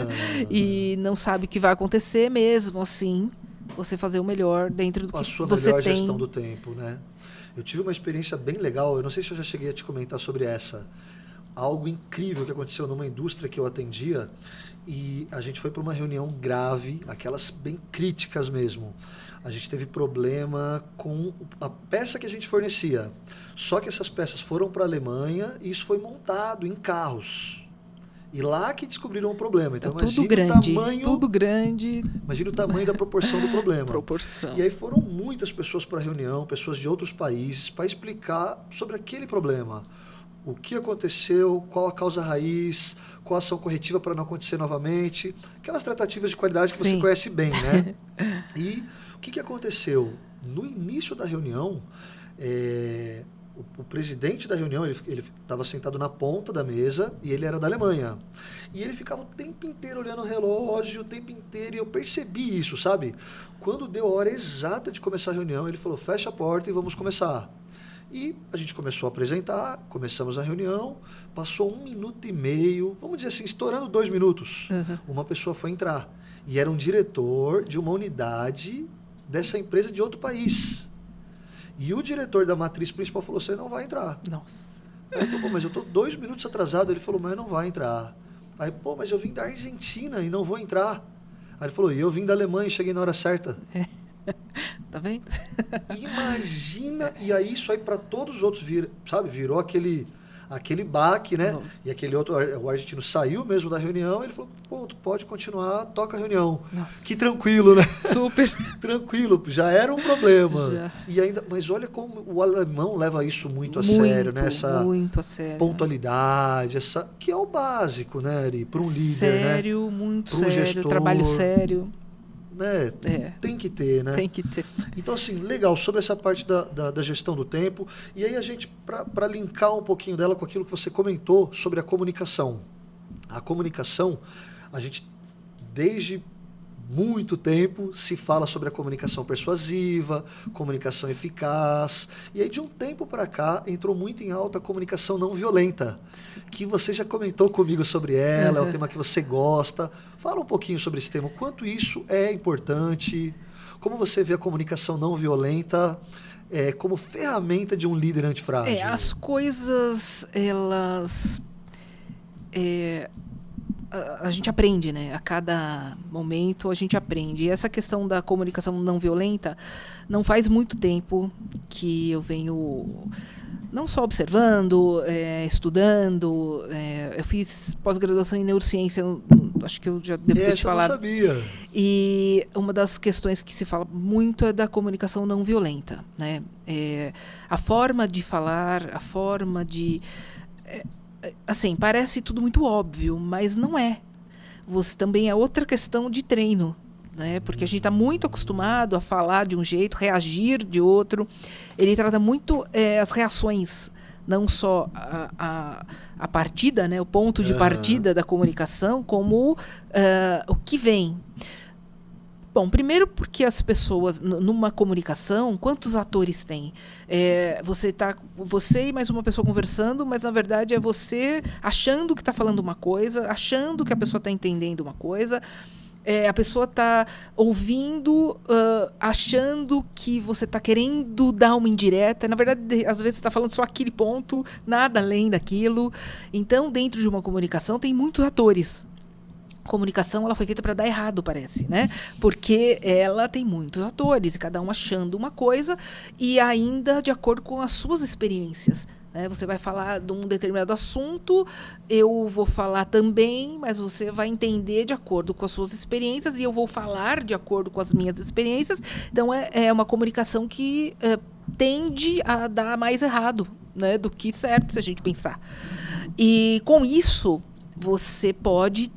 E não sabe o que vai acontecer, mesmo assim, você fazer o melhor dentro do que você tem. A sua melhor gestão do tempo, né? Eu tive uma experiência bem legal, eu não sei se eu já cheguei a te comentar sobre essa. Algo incrível que aconteceu numa indústria que eu atendia, e a gente foi para uma reunião grave, aquelas bem críticas mesmo. A gente teve problema com a peça que a gente fornecia. Só que essas peças foram para a Alemanha e isso foi montado em carros. E lá que descobriram o problema. Então, tudo grande. Imagina o tamanho da proporção do problema. Proporção. E aí foram muitas pessoas para a reunião, pessoas de outros países, para explicar sobre aquele problema. O que aconteceu, qual a causa raiz, qual a ação corretiva para não acontecer novamente. Aquelas tratativas de qualidade que você conhece bem, né? E o que aconteceu? No início da reunião, o presidente da reunião, ele estava sentado na ponta da mesa e ele era da Alemanha. E ele ficava o tempo inteiro olhando o relógio, o tempo inteiro, e eu percebi isso, sabe? Quando deu a hora exata de começar a reunião, ele falou, fecha a porta e vamos começar. E a gente começou a apresentar, começamos a reunião, passou 1 minuto e meio, vamos dizer assim, estourando 2 minutos, uma pessoa foi entrar. E era um diretor de uma unidade dessa empresa de outro país. E o diretor da matriz principal falou, você não vai entrar. Nossa. Aí ele falou, pô, mas eu estou 2 minutos atrasado. Ele falou, mas não vai entrar. Aí, pô, mas eu vim da Argentina e não vou entrar. Aí ele falou, e eu vim da Alemanha e cheguei na hora certa. Tá vendo? Imagina, e aí isso aí para todos os outros virou aquele baque, né? E aquele outro, o argentino saiu mesmo da reunião, ele falou, pô, tu pode continuar, toca a reunião. Nossa. Que tranquilo, né? Super. Tranquilo, já era um problema. Já. E ainda, mas olha como o alemão leva isso muito a sério, né? Essa muito a sério. Pontualidade, que é o básico, né, Ari? Para um líder, sério, né? muito Pra um sério, gestor, trabalho sério. Né? Tem que ter, né? Tem que ter. Então, assim, legal, sobre essa parte da gestão do tempo. E aí a gente, para linkar um pouquinho dela com aquilo que você comentou sobre a comunicação. A comunicação, a gente, desde muito tempo, se fala sobre a comunicação persuasiva, comunicação eficaz. E aí, de um tempo para cá, entrou muito em alta a comunicação não violenta, que você já comentou comigo sobre ela, é um tema que você gosta. Fala um pouquinho sobre esse tema, o quanto isso é importante, como você vê a comunicação não violenta como ferramenta de um líder antifrágil. As coisas, elas... a gente aprende, né? A cada momento a gente aprende. E essa questão da comunicação não violenta, não faz muito tempo que eu venho não só observando, estudando. Eu fiz pós-graduação em neurociência, acho que eu já devo ter te falado. Eu não sabia. E uma das questões que se fala muito é da comunicação não violenta, né? A forma de falar, a forma de... assim, parece tudo muito óbvio, mas não é. Você também é outra questão de treino, né? Porque a gente está muito acostumado a falar de um jeito, reagir de outro. Ele trata muito as reações, não só a partida, né? O ponto de partida da comunicação, como o que vem. Bom, primeiro porque as pessoas, numa comunicação, quantos atores tem? Você e mais uma pessoa conversando, mas na verdade é você achando que está falando uma coisa, achando que a pessoa está entendendo uma coisa, a pessoa está ouvindo, achando que você está querendo dar uma indireta. Na verdade, às vezes você está falando só aquele ponto, nada além daquilo. Então, dentro de uma comunicação, tem muitos atores. Comunicação, ela foi feita para dar errado, parece, né? Porque ela tem muitos atores, e cada um achando uma coisa, e ainda de acordo com as suas experiências, né? Você vai falar de um determinado assunto, eu vou falar também, mas você vai entender de acordo com as suas experiências, e eu vou falar de acordo com as minhas experiências. Então, é uma comunicação que tende a dar mais errado, né, do que certo, se a gente pensar. E, com isso, você pode...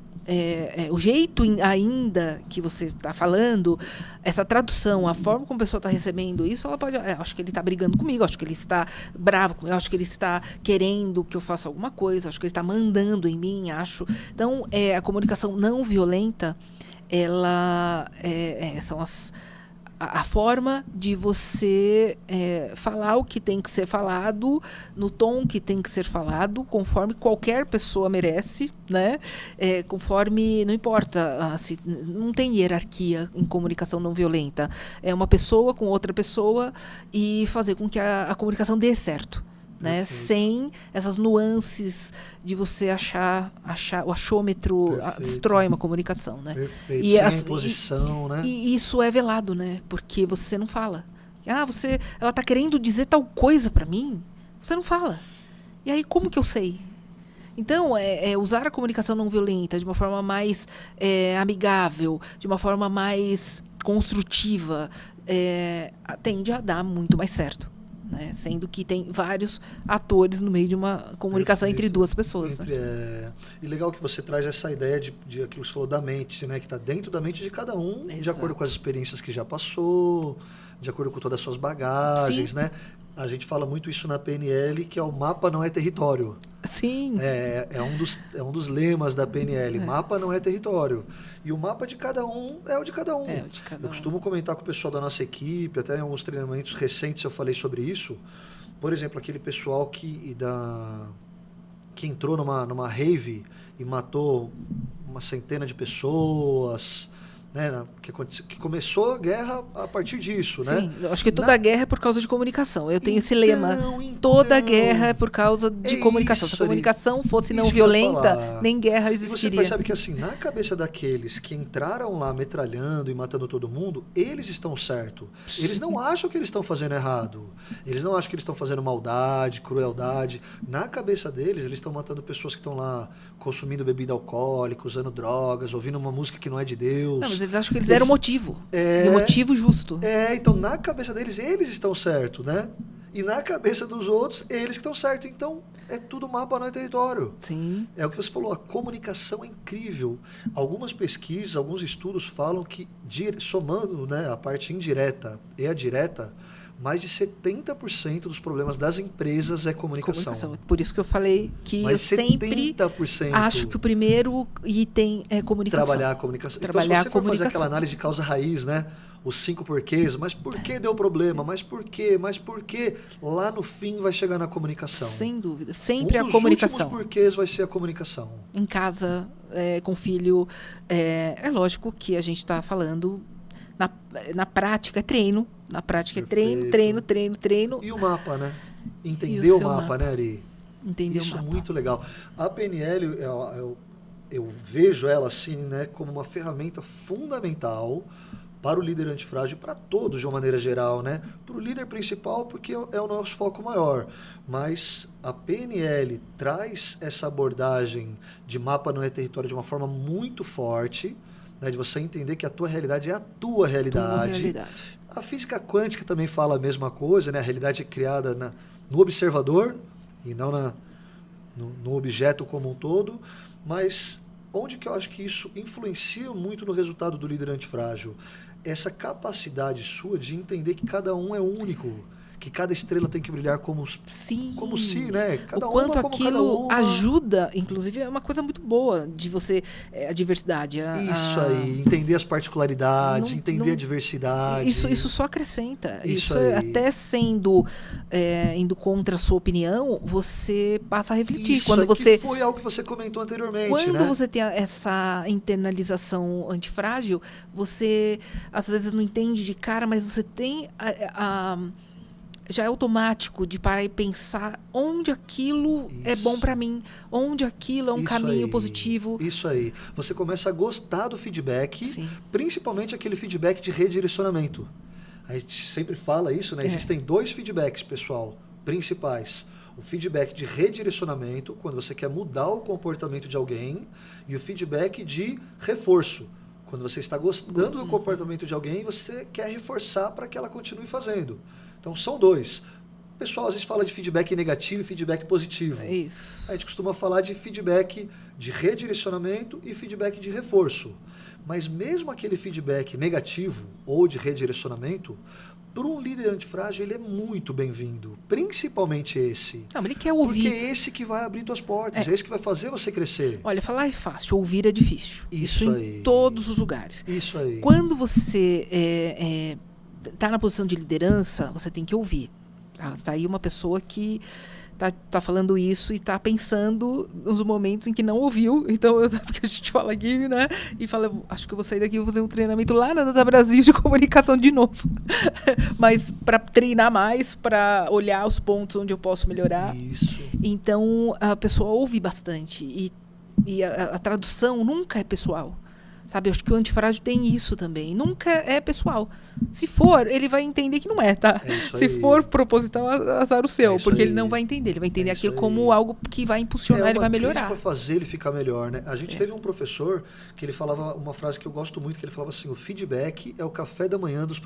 o jeito ainda que você está falando, essa tradução, a forma como a pessoa está recebendo isso, ela pode... acho que ele está brigando comigo, acho que ele está bravo comigo, acho que ele está querendo que eu faça alguma coisa, acho que ele está mandando em mim, acho. Então, a comunicação não violenta, ela são a forma de você falar o que tem que ser falado, no tom que tem que ser falado, conforme qualquer pessoa merece, né? Conforme, não importa, se não tem hierarquia em comunicação não violenta. É uma pessoa com outra pessoa e fazer com que a comunicação dê certo. Né? Sem essas nuances de você achar o achômetro destrói uma comunicação, né? Perfeito. E sem imposição, né? E isso é velado, né? Porque você não fala. Ela está querendo dizer tal coisa para mim, você não fala. E aí como que eu sei? Então, usar a comunicação não violenta de uma forma mais amigável, de uma forma mais construtiva, tende a dar muito mais certo. Né? Sendo que tem vários atores no meio de uma comunicação entre duas pessoas. E legal que você traz essa ideia de aquilo que você falou da mente, né? Que está dentro da mente de cada um, Exato. De acordo com as experiências que já passou, de acordo com todas as suas bagagens, Sim. né? A gente fala muito isso na PNL, que é o mapa não é território. Sim. É um dos lemas da PNL. Mapa não é território. E o mapa de cada um é o de cada um. Eu costumo comentar com o pessoal da nossa equipe, até em alguns treinamentos recentes eu falei sobre isso. Por exemplo, aquele pessoal que entrou numa rave e matou uma centena de pessoas, né? Que começou a guerra a partir disso, né? Sim, eu acho que toda guerra é por causa de comunicação. Eu tenho esse lema. Toda guerra é por causa de comunicação. Se a comunicação fosse não violenta, nem guerra existiria. E você percebe que, assim, na cabeça daqueles que entraram lá metralhando e matando todo mundo, eles estão certos. Eles não acham que eles estão fazendo errado. Eles não acham que eles estão fazendo maldade, crueldade. Na cabeça deles, eles estão matando pessoas que estão lá consumindo bebida alcoólica, usando drogas, ouvindo uma música que não é de Deus. Não, mas eles acham que eles deram motivo. E motivo justo. Então na cabeça deles, eles estão certos, né? E na cabeça dos outros, eles que estão certos. Então, é tudo mapa, não é território. Sim. É o que você falou, a comunicação é incrível. Algumas pesquisas, alguns estudos falam que, somando, né, a parte indireta e a direta, mais de 70% dos problemas das empresas é comunicação. Por isso que eu falei que eu sempre acho que o primeiro item é comunicação. Trabalhar a comunicação. Então, se você for fazer aquela análise de causa raiz, né? Os 5 porquês, mas por que deu problema? Mas por quê? Mas por quê? Lá no fim vai chegar na comunicação. Sem dúvida. Sempre a comunicação. Um dos últimos porquês vai ser a comunicação. Em casa, com o filho. É lógico que a gente está falando... Na prática é treino. Na prática Perfeito. É treino. E o mapa, né? Entender o mapa, né, Ari? Entender Isso o mapa. É muito legal. A PNL, eu vejo ela assim, né, como uma ferramenta fundamental para o líder antifrágil e para todos de uma maneira geral, né? Para o líder principal, porque é o nosso foco maior. Mas a PNL traz essa abordagem de mapa não é território de uma forma muito forte, né, de você entender que a tua realidade é a tua realidade. A física quântica também fala a mesma coisa, né? A realidade é criada no observador e não no objeto como um todo. Mas onde que eu acho que isso influencia muito no resultado do líder antifrágil? Essa capacidade sua de entender que cada um é único. Que cada estrela tem que brilhar como se, né? Cada o quanto aquilo ajuda, inclusive, é uma coisa muito boa de você, a diversidade. Isso aí, entender as particularidades, entender a diversidade. Isso só acrescenta. Isso até sendo indo contra a sua opinião, você passa a refletir. Isso quando você foi algo que você comentou anteriormente, quando você tem essa internalização antifrágil, você às vezes não entende de cara, mas você tem já é automático de parar e pensar onde aquilo é bom para mim, onde aquilo é um caminho positivo. Isso aí. Você começa a gostar do feedback, principalmente aquele feedback de redirecionamento. A gente sempre fala isso, né? Existem 2 feedbacks, pessoal, principais. O feedback de redirecionamento, quando você quer mudar o comportamento de alguém, e o feedback de reforço, quando você está gostando do comportamento de alguém e você quer reforçar para que ela continue fazendo. Então, são 2. O pessoal às vezes fala de feedback negativo e feedback positivo. Isso. A gente costuma falar de feedback de redirecionamento e feedback de reforço. Mas mesmo aquele feedback negativo ou de redirecionamento, para um líder antifrágil, ele é muito bem-vindo. Principalmente esse. Não, mas ele quer ouvir. Porque é esse que vai abrir tuas portas, é esse que vai fazer você crescer. Olha, falar é fácil, ouvir é difícil. Isso aí. Em todos os lugares. Isso aí. Quando você está na posição de liderança, você tem que ouvir. Está aí uma pessoa que tá falando isso e está pensando nos momentos em que não ouviu. Então, porque a gente fala aqui, né? E fala, acho que eu vou sair daqui e vou fazer um treinamento lá na Data Brasil de comunicação de novo. Mas para treinar mais, para olhar os pontos onde eu posso melhorar. Isso. Então, a pessoa ouve bastante. E a tradução nunca é pessoal. Sabe, eu acho que o antifrágil tem isso também. Nunca é pessoal. Se for, ele vai entender que não é, tá? Se for proposital, azar o seu. Porque ele não vai entender. Ele vai entender aquilo como algo que vai impulsionar, ele vai melhorar. Para fazer ele ficar melhor, né? A gente teve um professor que ele falava uma frase que eu gosto muito, que ele falava assim, o feedback é o café da manhã dos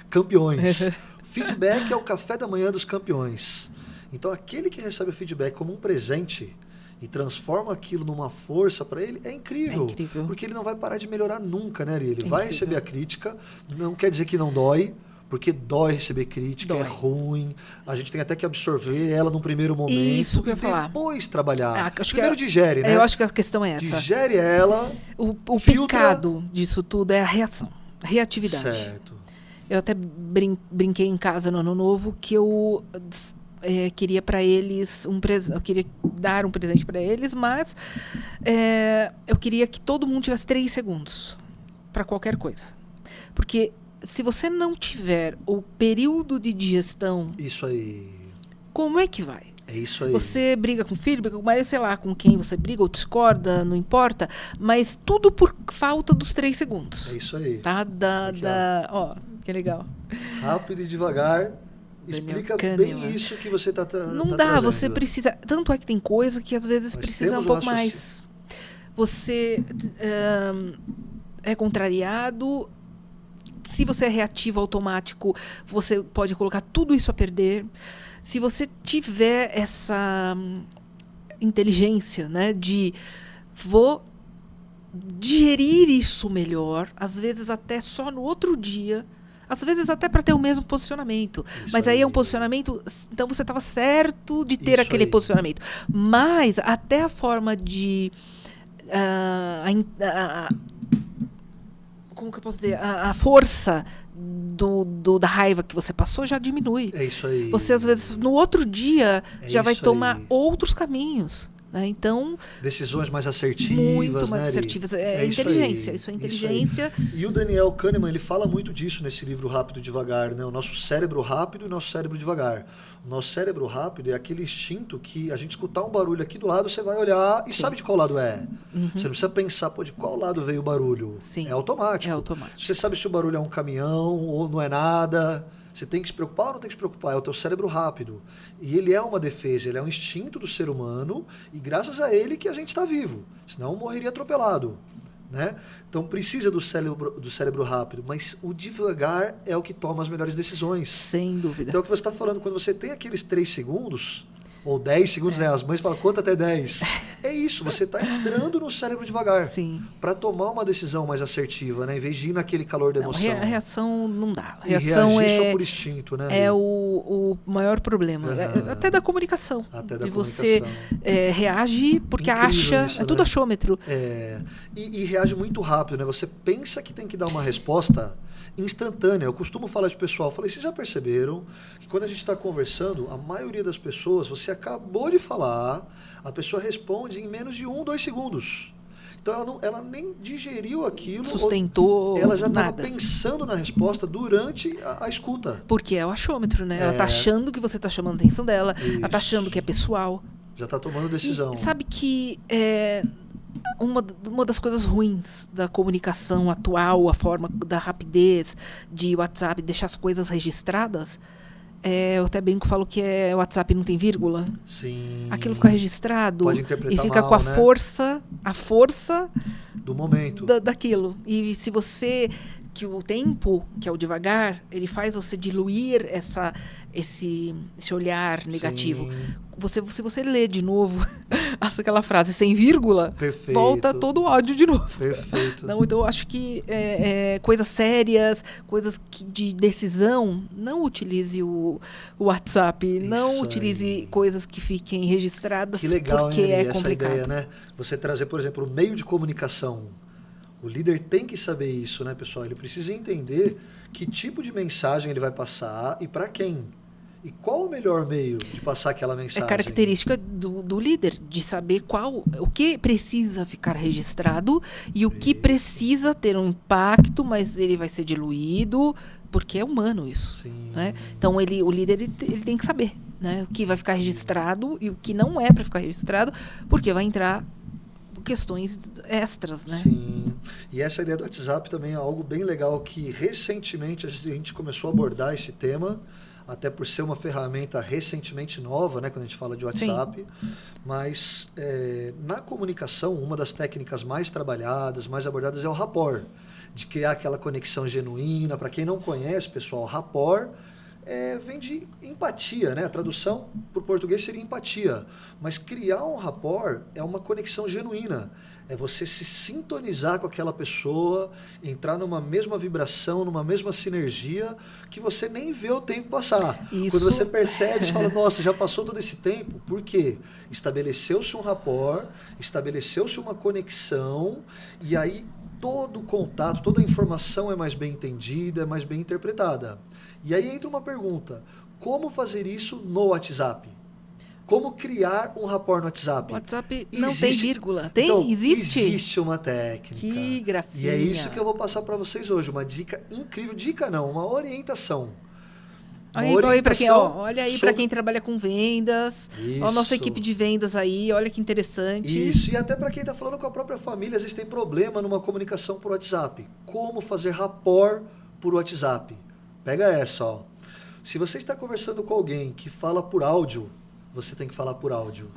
campeões. Feedback é o café da manhã dos campeões. Então, aquele que recebe o feedback como um presente e transforma aquilo numa força para ele, é incrível. Porque ele não vai parar de melhorar nunca, né, Ari? Ele vai receber a crítica, não quer dizer que não dói, porque dói receber crítica, é ruim. A gente tem até que absorver ela num primeiro momento e depois trabalhar. Primeiro digere, né? Eu acho que a questão é essa. Digere ela, o pecado disso tudo é a reação, a reatividade. Certo. Eu até brinquei em casa no Ano Novo que eu queria para eles eu queria dar um presente para eles, mas eu queria que todo mundo tivesse 3 segundos para qualquer coisa. Porque se você não tiver o período de digestão... Isso aí. Como é que vai? É isso aí. Você briga com o filho, briga com o marido, sei lá com quem você briga ou discorda, não importa, mas tudo por falta dos 3 segundos. É isso aí. Tá? Ó, que legal. Rápido e devagar. Explica bem isso que você está Não dá, você precisa... Tanto é que tem coisa que às vezes precisa um pouco mais. Você é contrariado. Se você é reativo automático, você pode colocar tudo isso a perder. Se você tiver essa inteligência, né, de vou digerir isso melhor, às vezes até só no outro dia, às vezes até para ter o mesmo posicionamento. Isso mas aí é um posicionamento... Então, você estava certo de ter aquele posicionamento. Mas até a forma de... como que eu posso dizer? A força da raiva que você passou já diminui. É isso aí. Você, às vezes, no outro dia, já vai tomar outros caminhos. Né? Então, decisões mais assertivas. Muito mais assertivas. É inteligência. Isso é inteligência. E o Daniel Kahneman, ele fala muito disso nesse livro Rápido e Devagar. Né? O nosso cérebro rápido e o nosso cérebro devagar. O nosso cérebro rápido é aquele instinto que a gente escutar um barulho aqui do lado, você vai olhar e sabe de qual lado é. Uhum. Você não precisa pensar, de qual lado veio o barulho. Sim. É automático. É automático. Você sabe se o barulho é um caminhão ou não é nada. Você tem que se preocupar ou não tem que se preocupar? É o teu cérebro rápido. E ele é uma defesa, ele é um instinto do ser humano e graças a ele que a gente está vivo. Senão morreria atropelado. Né? Então precisa do cérebro rápido, mas o devagar é o que toma as melhores decisões. Sem dúvida. Então é o que você está falando, quando você tem aqueles 3 segundos... ou 10 segundos, né? As mães falam, conta até 10. É isso, você está entrando no cérebro devagar. Para tomar uma decisão mais assertiva, né? Em vez de ir naquele calor da emoção. A reação não dá. A reação reagir só por instinto, né? É o maior problema. Até da comunicação. Até da comunicação. Você reage porque incrível acha... Isso, é tudo achômetro. E reage muito rápido, né? Você pensa que tem que dar uma resposta... instantânea. Eu costumo falar de pessoal, falei, vocês já perceberam que quando a gente está conversando, a maioria das pessoas, você acabou de falar, a pessoa responde em menos de 1, 2 segundos. Então ela nem digeriu aquilo. Sustentou ela já estava pensando na resposta durante a escuta. Porque é o achômetro, né? Ela está achando que você está chamando a atenção dela, ela está achando que é pessoal. Já está tomando decisão. E sabe que... Uma das coisas ruins da comunicação atual, a forma da rapidez de WhatsApp, deixar as coisas registradas, eu até brinco, falo que o WhatsApp não tem vírgula. Sim. Aquilo fica registrado pode interpretar e fica mal, com a força do momento. Daquilo. E se você... que o tempo, que é o devagar, ele faz você diluir esse olhar negativo. Se você lê de novo aquela frase sem vírgula, perfeito, volta todo o ódio de novo. Perfeito. Então eu acho que coisas sérias, coisas de decisão, não utilize o WhatsApp, não utilize coisas que fiquem registradas, que legal, porque hein, é essa complicado. Ideia, né? Você trazer, por exemplo, o meio de comunicação. O líder tem que saber isso, né, pessoal? Ele precisa entender que tipo de mensagem ele vai passar e para quem. E qual o melhor meio de passar aquela mensagem? É característica do líder, de saber o que precisa ficar registrado e o que precisa ter um impacto, mas ele vai ser diluído, porque é humano isso. Né? Então, o líder ele tem que saber, né, o que vai ficar registrado e o que não é para ficar registrado, porque vai entrar questões extras, né? Sim. E essa ideia do WhatsApp também é algo bem legal que recentemente a gente começou a abordar esse tema, até por ser uma ferramenta recentemente nova, né, quando a gente fala de WhatsApp. Sim. Mas na comunicação, uma das técnicas mais trabalhadas, mais abordadas é o rapport, de criar aquela conexão genuína. Para quem não conhece, pessoal, rapport vem de empatia, né? A tradução para o português seria empatia. Mas criar um rapport é uma conexão genuína. É você se sintonizar com aquela pessoa, entrar numa mesma vibração, numa mesma sinergia, que você nem vê o tempo passar. Isso. Quando você percebe, você fala, nossa, já passou todo esse tempo. Por quê? Estabeleceu-se um rapport, estabeleceu-se uma conexão, e aí todo o contato, toda a informação é mais bem entendida, é mais bem interpretada. E aí entra uma pergunta, como fazer isso no WhatsApp? Como criar um rapport no WhatsApp? O WhatsApp não tem vírgula. Tem? Então, existe? Existe uma técnica. Que gracinha. E é isso que eu vou passar para vocês hoje. Uma dica incrível. Dica não, uma orientação. Olha aí para quem trabalha com vendas. Isso. A nossa equipe de vendas aí, olha que interessante. Isso, e até para quem está falando com a própria família, às vezes tem problema numa comunicação por WhatsApp. Como fazer rapport por WhatsApp? Pega essa, ó. Se você está conversando com alguém que fala por áudio, você tem que falar por áudio.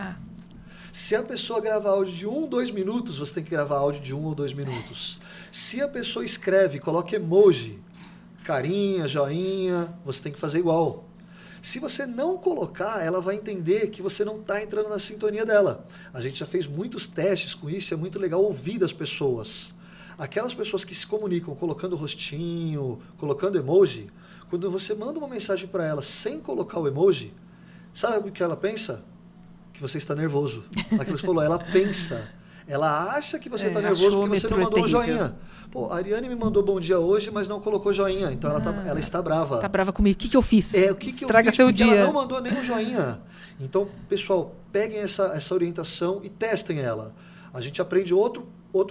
Se a pessoa grava áudio de 1 ou 2 minutos, você tem que gravar áudio de 1 ou 2 minutos. Se a pessoa escreve, coloca emoji, carinha, joinha, você tem que fazer igual. Se você não colocar, ela vai entender que você não está entrando na sintonia dela. A gente já fez muitos testes com isso, é muito legal ouvir das pessoas. Aquelas pessoas que se comunicam colocando rostinho, colocando emoji, quando você manda uma mensagem para ela sem colocar o emoji, sabe o que ela pensa? Que você está nervoso. Aquilo que você falou, ela pensa. Ela acha que você está nervoso porque você não mandou um joinha. Pô, a Ariane me mandou bom dia hoje, mas não colocou joinha. Então ela está brava. Está brava comigo. O que eu fiz? O que Estraga eu fiz? seu Porque dia. ela não mandou nenhum joinha. Então, pessoal, peguem essa orientação e testem ela. A gente aprende outro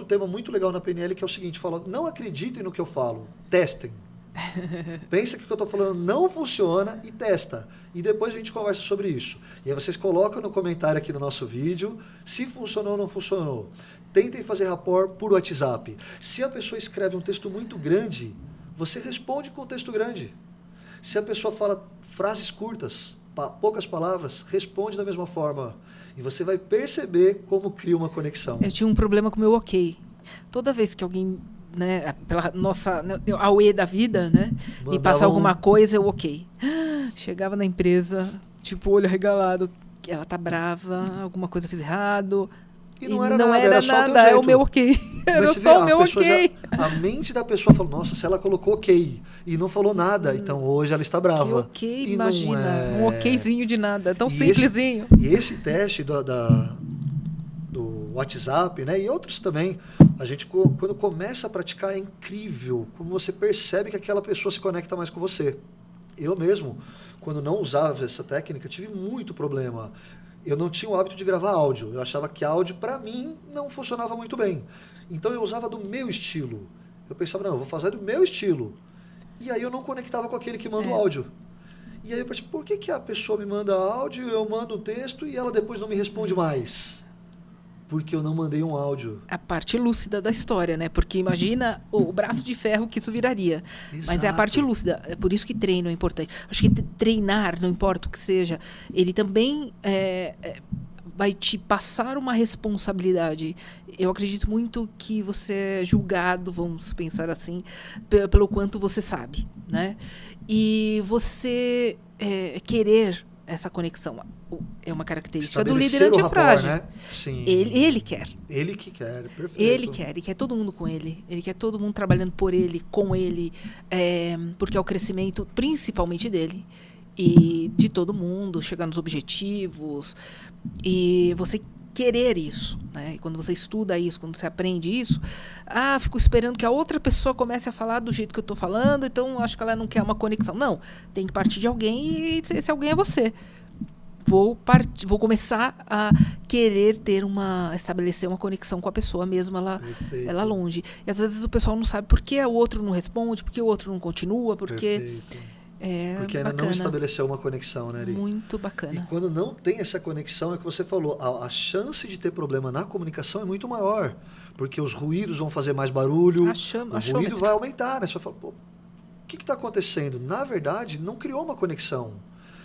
tema muito legal na PNL, que é o seguinte, não acreditem no que eu falo, testem. Pensa que o que eu estou falando não funciona e testa. E depois a gente conversa sobre isso. E aí vocês colocam no comentário aqui no nosso vídeo se funcionou ou não funcionou. Tentem fazer rapport por WhatsApp. Se a pessoa escreve um texto muito grande, você responde com um texto grande. Se a pessoa fala frases curtas, poucas palavras, responde da mesma forma. E você vai perceber como cria uma conexão. Eu tinha um problema com o meu ok. Toda vez que alguém, né, pela nossa AUE da vida, né, me passar alguma coisa, eu ok. Chegava na empresa, tipo, olho arregalado, ela tá brava, alguma coisa eu fiz errado. E não era nada, era só o teu jeito. É o meu ok. Era só o meu ok. A mente da pessoa falou, nossa, se ela colocou ok e não falou nada, então hoje ela está brava. Que ok, imagina, um okzinho de nada, tão simplesinho. E esse teste do WhatsApp, né, e outros também, a gente quando começa a praticar é incrível como você percebe que aquela pessoa se conecta mais com você. Eu mesmo, quando não usava essa técnica, tive muito problema. Eu não tinha o hábito de gravar áudio. Eu achava que áudio, para mim, não funcionava muito bem. Então eu usava do meu estilo. Eu pensava, não, eu vou fazer do meu estilo. E aí eu não conectava com aquele que manda o áudio. E aí eu pensei, por que a pessoa me manda áudio, eu mando um texto e ela depois não me responde mais? Porque eu não mandei um áudio. A parte lúcida da história, né? Porque imagina o braço de ferro que isso viraria. Exato. Mas é a parte lúcida. É por isso que treino é importante. Acho que treinar, não importa o que seja, ele também vai te passar uma responsabilidade. Eu acredito muito que você é julgado, vamos pensar assim, pelo quanto você sabe, né? E você querer essa conexão é uma característica do líder antifrágil. Né? Sim. Ele quer. Ele que quer, perfeito. Ele quer todo mundo com ele. Ele quer todo mundo trabalhando por ele, com ele, porque é o crescimento principalmente dele e de todo mundo, chegar nos objetivos e você querer isso, né? E quando você estuda isso, quando você aprende isso, fico esperando que a outra pessoa comece a falar do jeito que eu estou falando, então acho que ela não quer uma conexão. Não, tem que partir de alguém e esse alguém é você. Vou começar a querer estabelecer uma conexão com a pessoa mesmo, ela longe. E às vezes o pessoal não sabe por que o outro não responde, por que o outro não continua, porque porque ainda não estabeleceu uma conexão, né, Ari? Muito bacana. E quando não tem essa conexão, é o que você falou, a chance de ter problema na comunicação é muito maior, porque os ruídos vão fazer mais barulho, o ruído vai aumentar, né? Você vai falar, pô, o que está acontecendo? Na verdade, não criou uma conexão.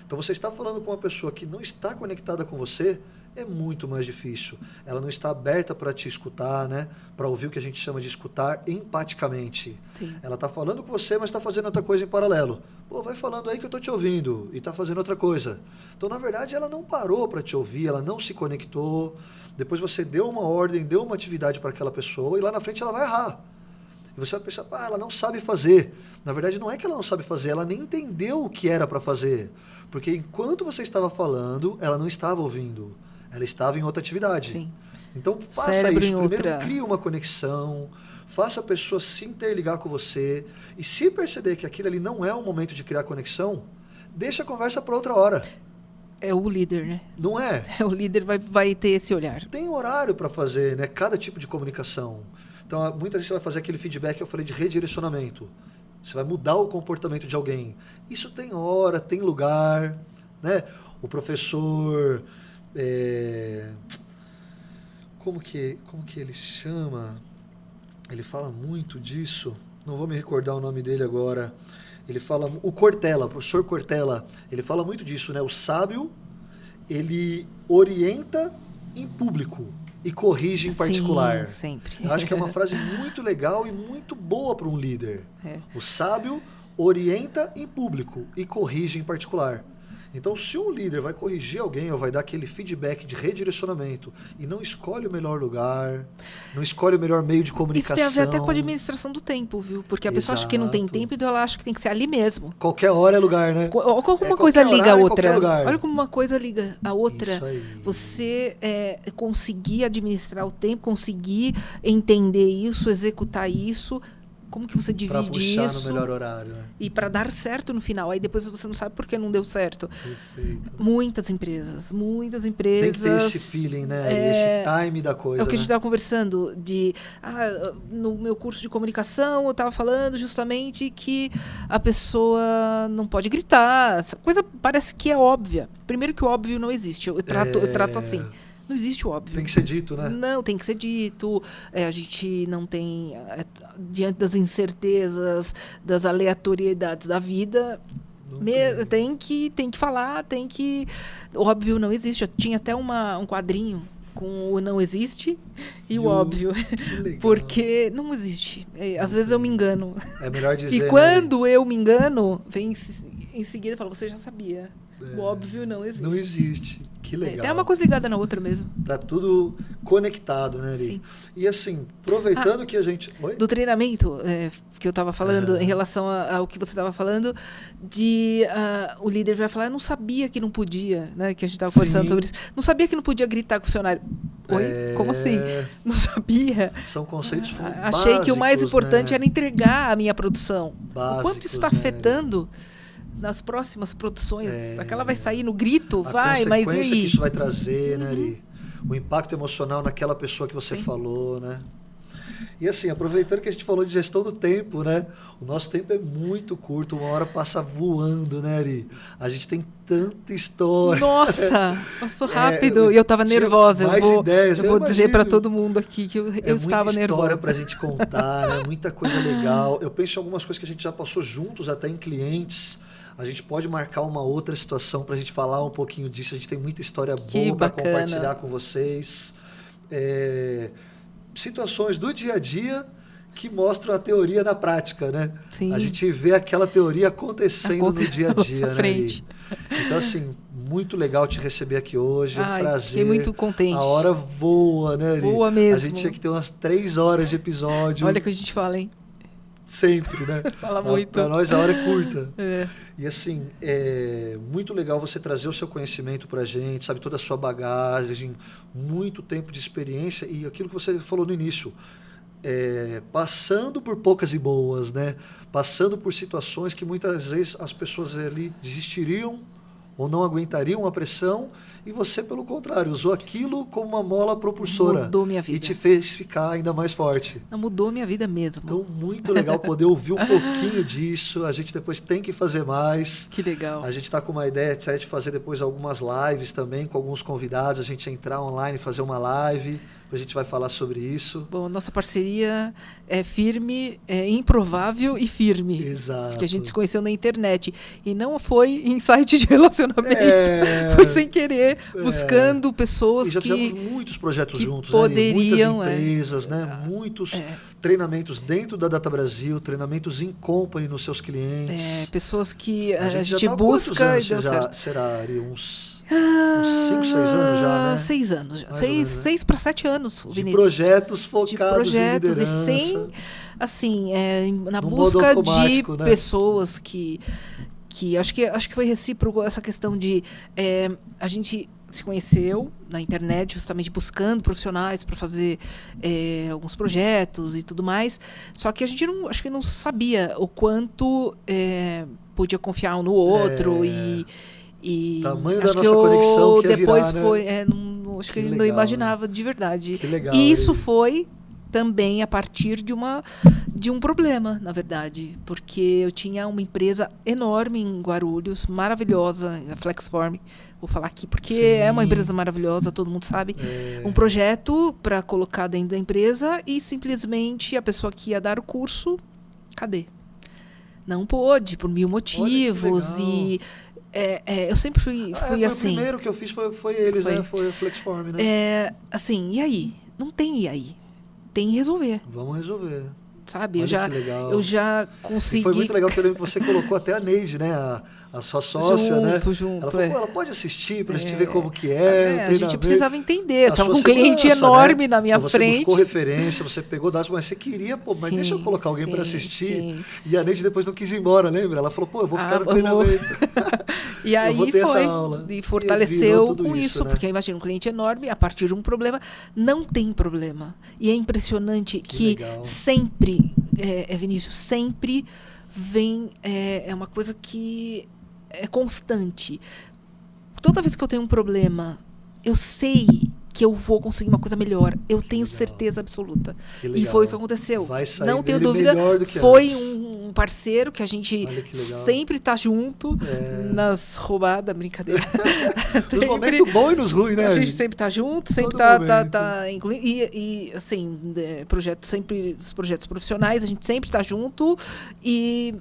Então, você está falando com uma pessoa que não está conectada com você, é muito mais difícil. Ela não está aberta para te escutar, né? Para ouvir o que a gente chama de escutar empaticamente. Sim. Ela está falando com você, mas está fazendo outra coisa em paralelo. Pô, vai falando aí que eu estou te ouvindo e está fazendo outra coisa. Então, na verdade, ela não parou para te ouvir, ela não se conectou. Depois você deu uma ordem, deu uma atividade para aquela pessoa e lá na frente ela vai errar. E você vai pensar, ela não sabe fazer. Na verdade, não é que ela não sabe fazer, ela nem entendeu o que era para fazer. Porque enquanto você estava falando, ela não estava ouvindo. Ela estava em outra atividade. Sim. Então, faça isso. Primeiro, crie uma conexão, faça a pessoa se interligar com você. E se perceber que aquilo ali não é o momento de criar conexão, deixa a conversa para outra hora. É o líder, né? Não é? O líder vai ter esse olhar. Tem horário para fazer, né? Cada tipo de comunicação. Então, muitas vezes você vai fazer aquele feedback que eu falei de redirecionamento. Você vai mudar o comportamento de alguém. Isso tem hora, tem lugar, né? O professor... Como que ele chama? Ele fala muito disso. Não vou me recordar o nome dele agora. Ele fala... O Cortella, o professor Cortella, ele fala muito disso, né? O sábio, ele orienta em público e corrige em particular. Sim, sempre. Eu acho que é uma frase muito legal e muito boa para um líder. O sábio orienta em público e corrige em particular. Então, se um líder vai corrigir alguém ou vai dar aquele feedback de redirecionamento e não escolhe o melhor lugar, não escolhe o melhor meio de comunicação... Isso tem a ver até com a administração do tempo, viu? Porque a pessoa acha que não tem tempo, então ela acha que tem que ser ali mesmo. Qualquer hora é lugar, né? Olha como uma coisa liga a outra. Olha como uma coisa liga a outra. Isso aí. Você conseguir administrar o tempo, conseguir entender isso, executar isso... Como que você divide isso? Para puxar no melhor horário, né? E para dar certo no final. Aí depois você não sabe por que não deu certo. Perfeito. Muitas empresas. Tem que ter esse feeling, né? Esse time da coisa. É o que a gente estava conversando no meu curso de comunicação, eu estava falando justamente que a pessoa não pode gritar. Essa coisa parece que é óbvia. Primeiro que o óbvio não existe. Eu trato assim. Não existe o óbvio. Tem que ser dito, né? Não, tem que ser dito. A gente não tem... diante das incertezas, das aleatoriedades da vida, tem que falar, tem que... Óbvio não existe. Eu tinha até um quadrinho com o não existe e o óbvio. Porque não existe. Às vezes eu me engano. É melhor dizer, e quando eu me engano, vem em seguida e fala, você já sabia. O óbvio não existe. Não existe. Que legal. Tem uma coisa ligada na outra mesmo. Tá tudo conectado, né, Ari? Sim. E assim, aproveitando que a gente... Oi? Do treinamento, que eu estava falando, em relação ao que você estava falando, o líder vai falar, eu não sabia que não podia, né? Que a gente estava conversando sobre isso. Não sabia que não podia gritar com o funcionário. Oi? Como assim? Não sabia. São conceitos básicos, achei que o mais importante era entregar a minha produção. Básicos, o quanto isso está afetando... nas próximas produções, aquela vai sair no grito, mas e aí? A consequência que isso vai trazer, né, Ari? O impacto emocional naquela pessoa que você falou, né? E assim, aproveitando que a gente falou de gestão do tempo, né? O nosso tempo é muito curto, uma hora passa voando, né, Ari? A gente tem tanta história. Nossa, passou rápido. E eu estava nervosa. Eu vou dizer para todo mundo aqui que eu estava nervosa. Muita história para a gente contar, né? Muita coisa legal. Eu penso em algumas coisas que a gente já passou juntos, até em clientes. A gente pode marcar uma outra situação para a gente falar um pouquinho disso. A gente tem muita história boa para compartilhar com vocês. Situações do dia a dia que mostram a teoria na prática, né? Sim. A gente vê aquela teoria acontecendo no dia a dia, né? Então, assim, muito legal te receber aqui hoje. Prazer. Fiquei muito contente. A hora voa, né, Ari? Voa mesmo. A gente tinha que ter umas 3 horas de episódio. Olha que a gente fala, hein? Sempre, né? Fala muito. Para nós a hora é curta. E assim, é muito legal você trazer o seu conhecimento pra gente, sabe, toda a sua bagagem, muito tempo de experiência e aquilo que você falou no início, passando por poucas e boas, né? Passando por situações que muitas vezes as pessoas ali desistiriam ou não aguentariam a pressão, e você, pelo contrário, usou aquilo como uma mola propulsora. Mudou minha vida. E te fez ficar ainda mais forte. Mudou minha vida mesmo. Então, muito legal poder ouvir um pouquinho disso. A gente depois tem que fazer mais. Que legal. A gente está com uma ideia de fazer depois algumas lives também, com alguns convidados, a gente entrar online e fazer uma live. A gente vai falar sobre isso. Bom, nossa parceria é firme, é improvável e firme. Exato. Porque a gente se conheceu na internet. E não foi em site de relacionamento. Foi sem querer, buscando pessoas que... E já fizemos muitos projetos juntos, poderiam, né? Muitas empresas, né? Muitos treinamentos dentro da Data Brasil, treinamentos in company nos seus clientes. Pessoas que a gente já busca e deu certo. Será, Ari, uns 5, 6 anos já, né? 6 anos. 6 para 7 anos, de Vinícius. Projetos focados em liderança. E sem, assim, na busca de pessoas que acho que foi recíproco essa questão de a gente se conheceu na internet, justamente buscando profissionais para fazer alguns projetos e tudo mais. Só que a gente acho que não sabia o quanto podia confiar um no outro e tamanho da nossa conexão que ia depois virar, foi, né? acho que ele não imaginava de verdade. Que legal. E isso foi também a partir de um problema, na verdade, porque eu tinha uma empresa enorme em Guarulhos, maravilhosa, a Flexform, vou falar aqui porque é uma empresa maravilhosa, todo mundo sabe, um projeto para colocar dentro da empresa e simplesmente a pessoa que ia dar o curso, cadê? Não pôde, por 1000 motivos e eu sempre fui assim. O primeiro que eu fiz foi eles, né? Foi a Flexform, né? Assim, e aí? Não tem e aí. Tem que resolver. Vamos resolver. Sabe? Eu já consegui. E foi muito legal que eu lembro que você colocou até a Neide, né? A sua sócia, né? Junto. Ela falou, ela pode assistir pra gente ver como que é. A gente precisava entender. Eu tava com um cliente enorme, né? Na minha frente. Você buscou referência, você pegou dados, mas você queria, mas deixa eu colocar alguém para assistir. Sim. E a Neide depois não quis ir embora, lembra? Ela falou, eu vou ficar no treinamento. E aí eu vou ter essa aula. E fortaleceu com isso, né? Porque eu imagino um cliente enorme, a partir de um problema, não tem problema. E é impressionante que sempre, Vinícius, sempre vem, é uma coisa que é constante. Toda vez que eu tenho um problema, eu sei que eu vou conseguir uma coisa melhor. Eu tenho certeza absoluta. E foi o que aconteceu. Vai sair não tenho dúvida. Melhor do que foi antes. Um parceiro que a gente sempre tá junto nas roubadas, brincadeira. Nos momentos bons e nos ruins, né? A gente sempre tá junto, sempre tá incluindo. E assim, os projetos profissionais, a gente sempre tá junto e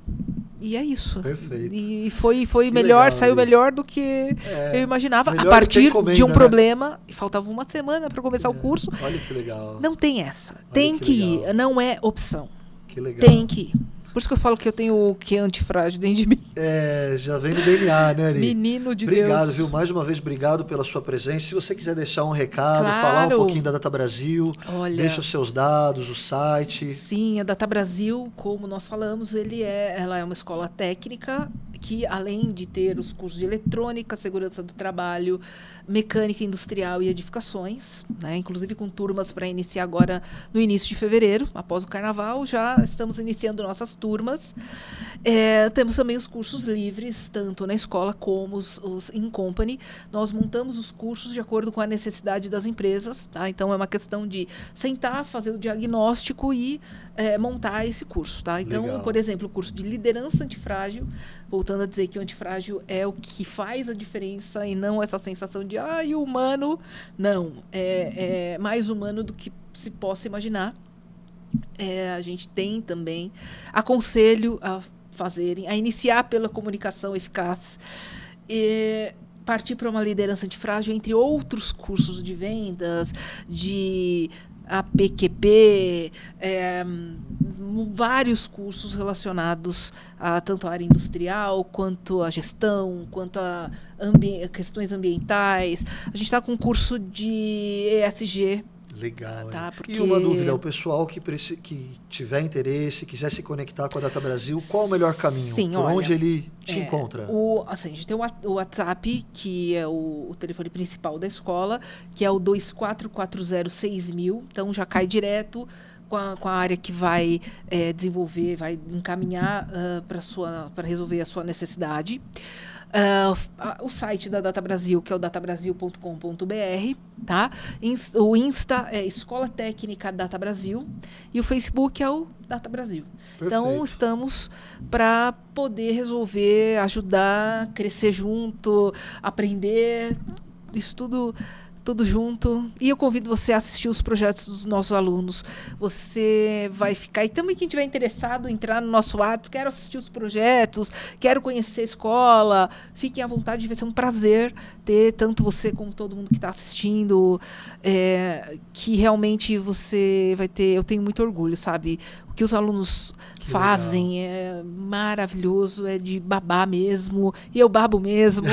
é isso. Perfeito. E foi melhor, legal, saiu melhor do que eu imaginava. A partir de um problema, e faltava uma semana para começar o curso. Olha que legal. Não tem essa. Tem que ir. Não é opção. Que legal. Tem que ir. Por isso que eu falo que eu tenho o que antifrágil dentro de mim. Já vem no DNA, né, Ari? Menino de obrigado, Deus. Viu? Mais uma vez, obrigado pela sua presença. Se você quiser deixar um recado, falar um pouquinho da Data Brasil, deixa os seus dados, o site. Sim, a Data Brasil, como nós falamos, ela é uma escola técnica que, além de ter os cursos de eletrônica, segurança do trabalho, mecânica industrial e edificações, né, inclusive com turmas para iniciar agora no início de fevereiro, após o carnaval, já estamos iniciando nossas turmas. Temos também os cursos livres, tanto na escola como os in company. Nós montamos os cursos de acordo com a necessidade das empresas, tá? Então é uma questão de sentar, fazer o diagnóstico e montar esse curso, tá? Então, legal. Por exemplo, o curso de liderança antifrágil, voltando a dizer que o antifrágil é o que faz a diferença e não essa sensação de o humano. Não, é mais humano do que se possa imaginar. A gente tem também, aconselho a iniciar pela comunicação eficaz e partir para uma liderança antifrágil, entre outros cursos de vendas, de APQP, vários cursos relacionados a tanto a área industrial, quanto a gestão, quanto a questões ambientais. A gente está com um curso de ESG. Legal. Tá, porque... E uma dúvida, o pessoal que tiver interesse, quiser se conectar com a Data Brasil, qual o melhor caminho? Sim, Por onde ele te encontra? A gente tem o WhatsApp, que é o telefone principal da escola, que é o 24406000. Então, já cai direto com a área que vai desenvolver, vai encaminhar para resolver a sua necessidade. O site da Data Brasil, que é o databrasil.com.br, tá? O Insta é Escola Técnica Data Brasil e o Facebook é o Data Brasil. Perfeito. Então, estamos para poder resolver, ajudar, crescer junto, aprender, isso tudo junto. E eu convido você a assistir os projetos dos nossos alunos. Você vai ficar... E também quem estiver interessado, entrar no nosso WhatsApp, quero assistir os projetos, quero conhecer a escola, fiquem à vontade, vai ser um prazer ter tanto você como todo mundo que está assistindo, que realmente você vai ter... Eu tenho muito orgulho, sabe? O que os alunos fazem é maravilhoso, é de babar mesmo, e eu babo mesmo.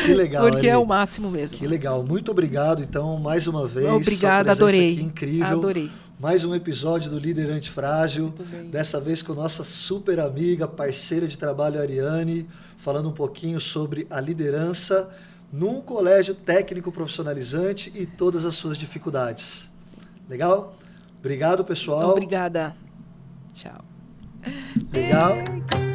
Que legal, porque Ari. É o máximo mesmo. Que legal. Muito obrigado, então, mais uma vez. Obrigada, adorei. Aqui incrível. Adorei. Mais um episódio do Líder Antifrágil. Dessa vez com nossa super amiga, parceira de trabalho, Ariane, falando um pouquinho sobre a liderança num colégio técnico profissionalizante e todas as suas dificuldades. Legal? Obrigado, pessoal. Obrigada. Tchau. Legal.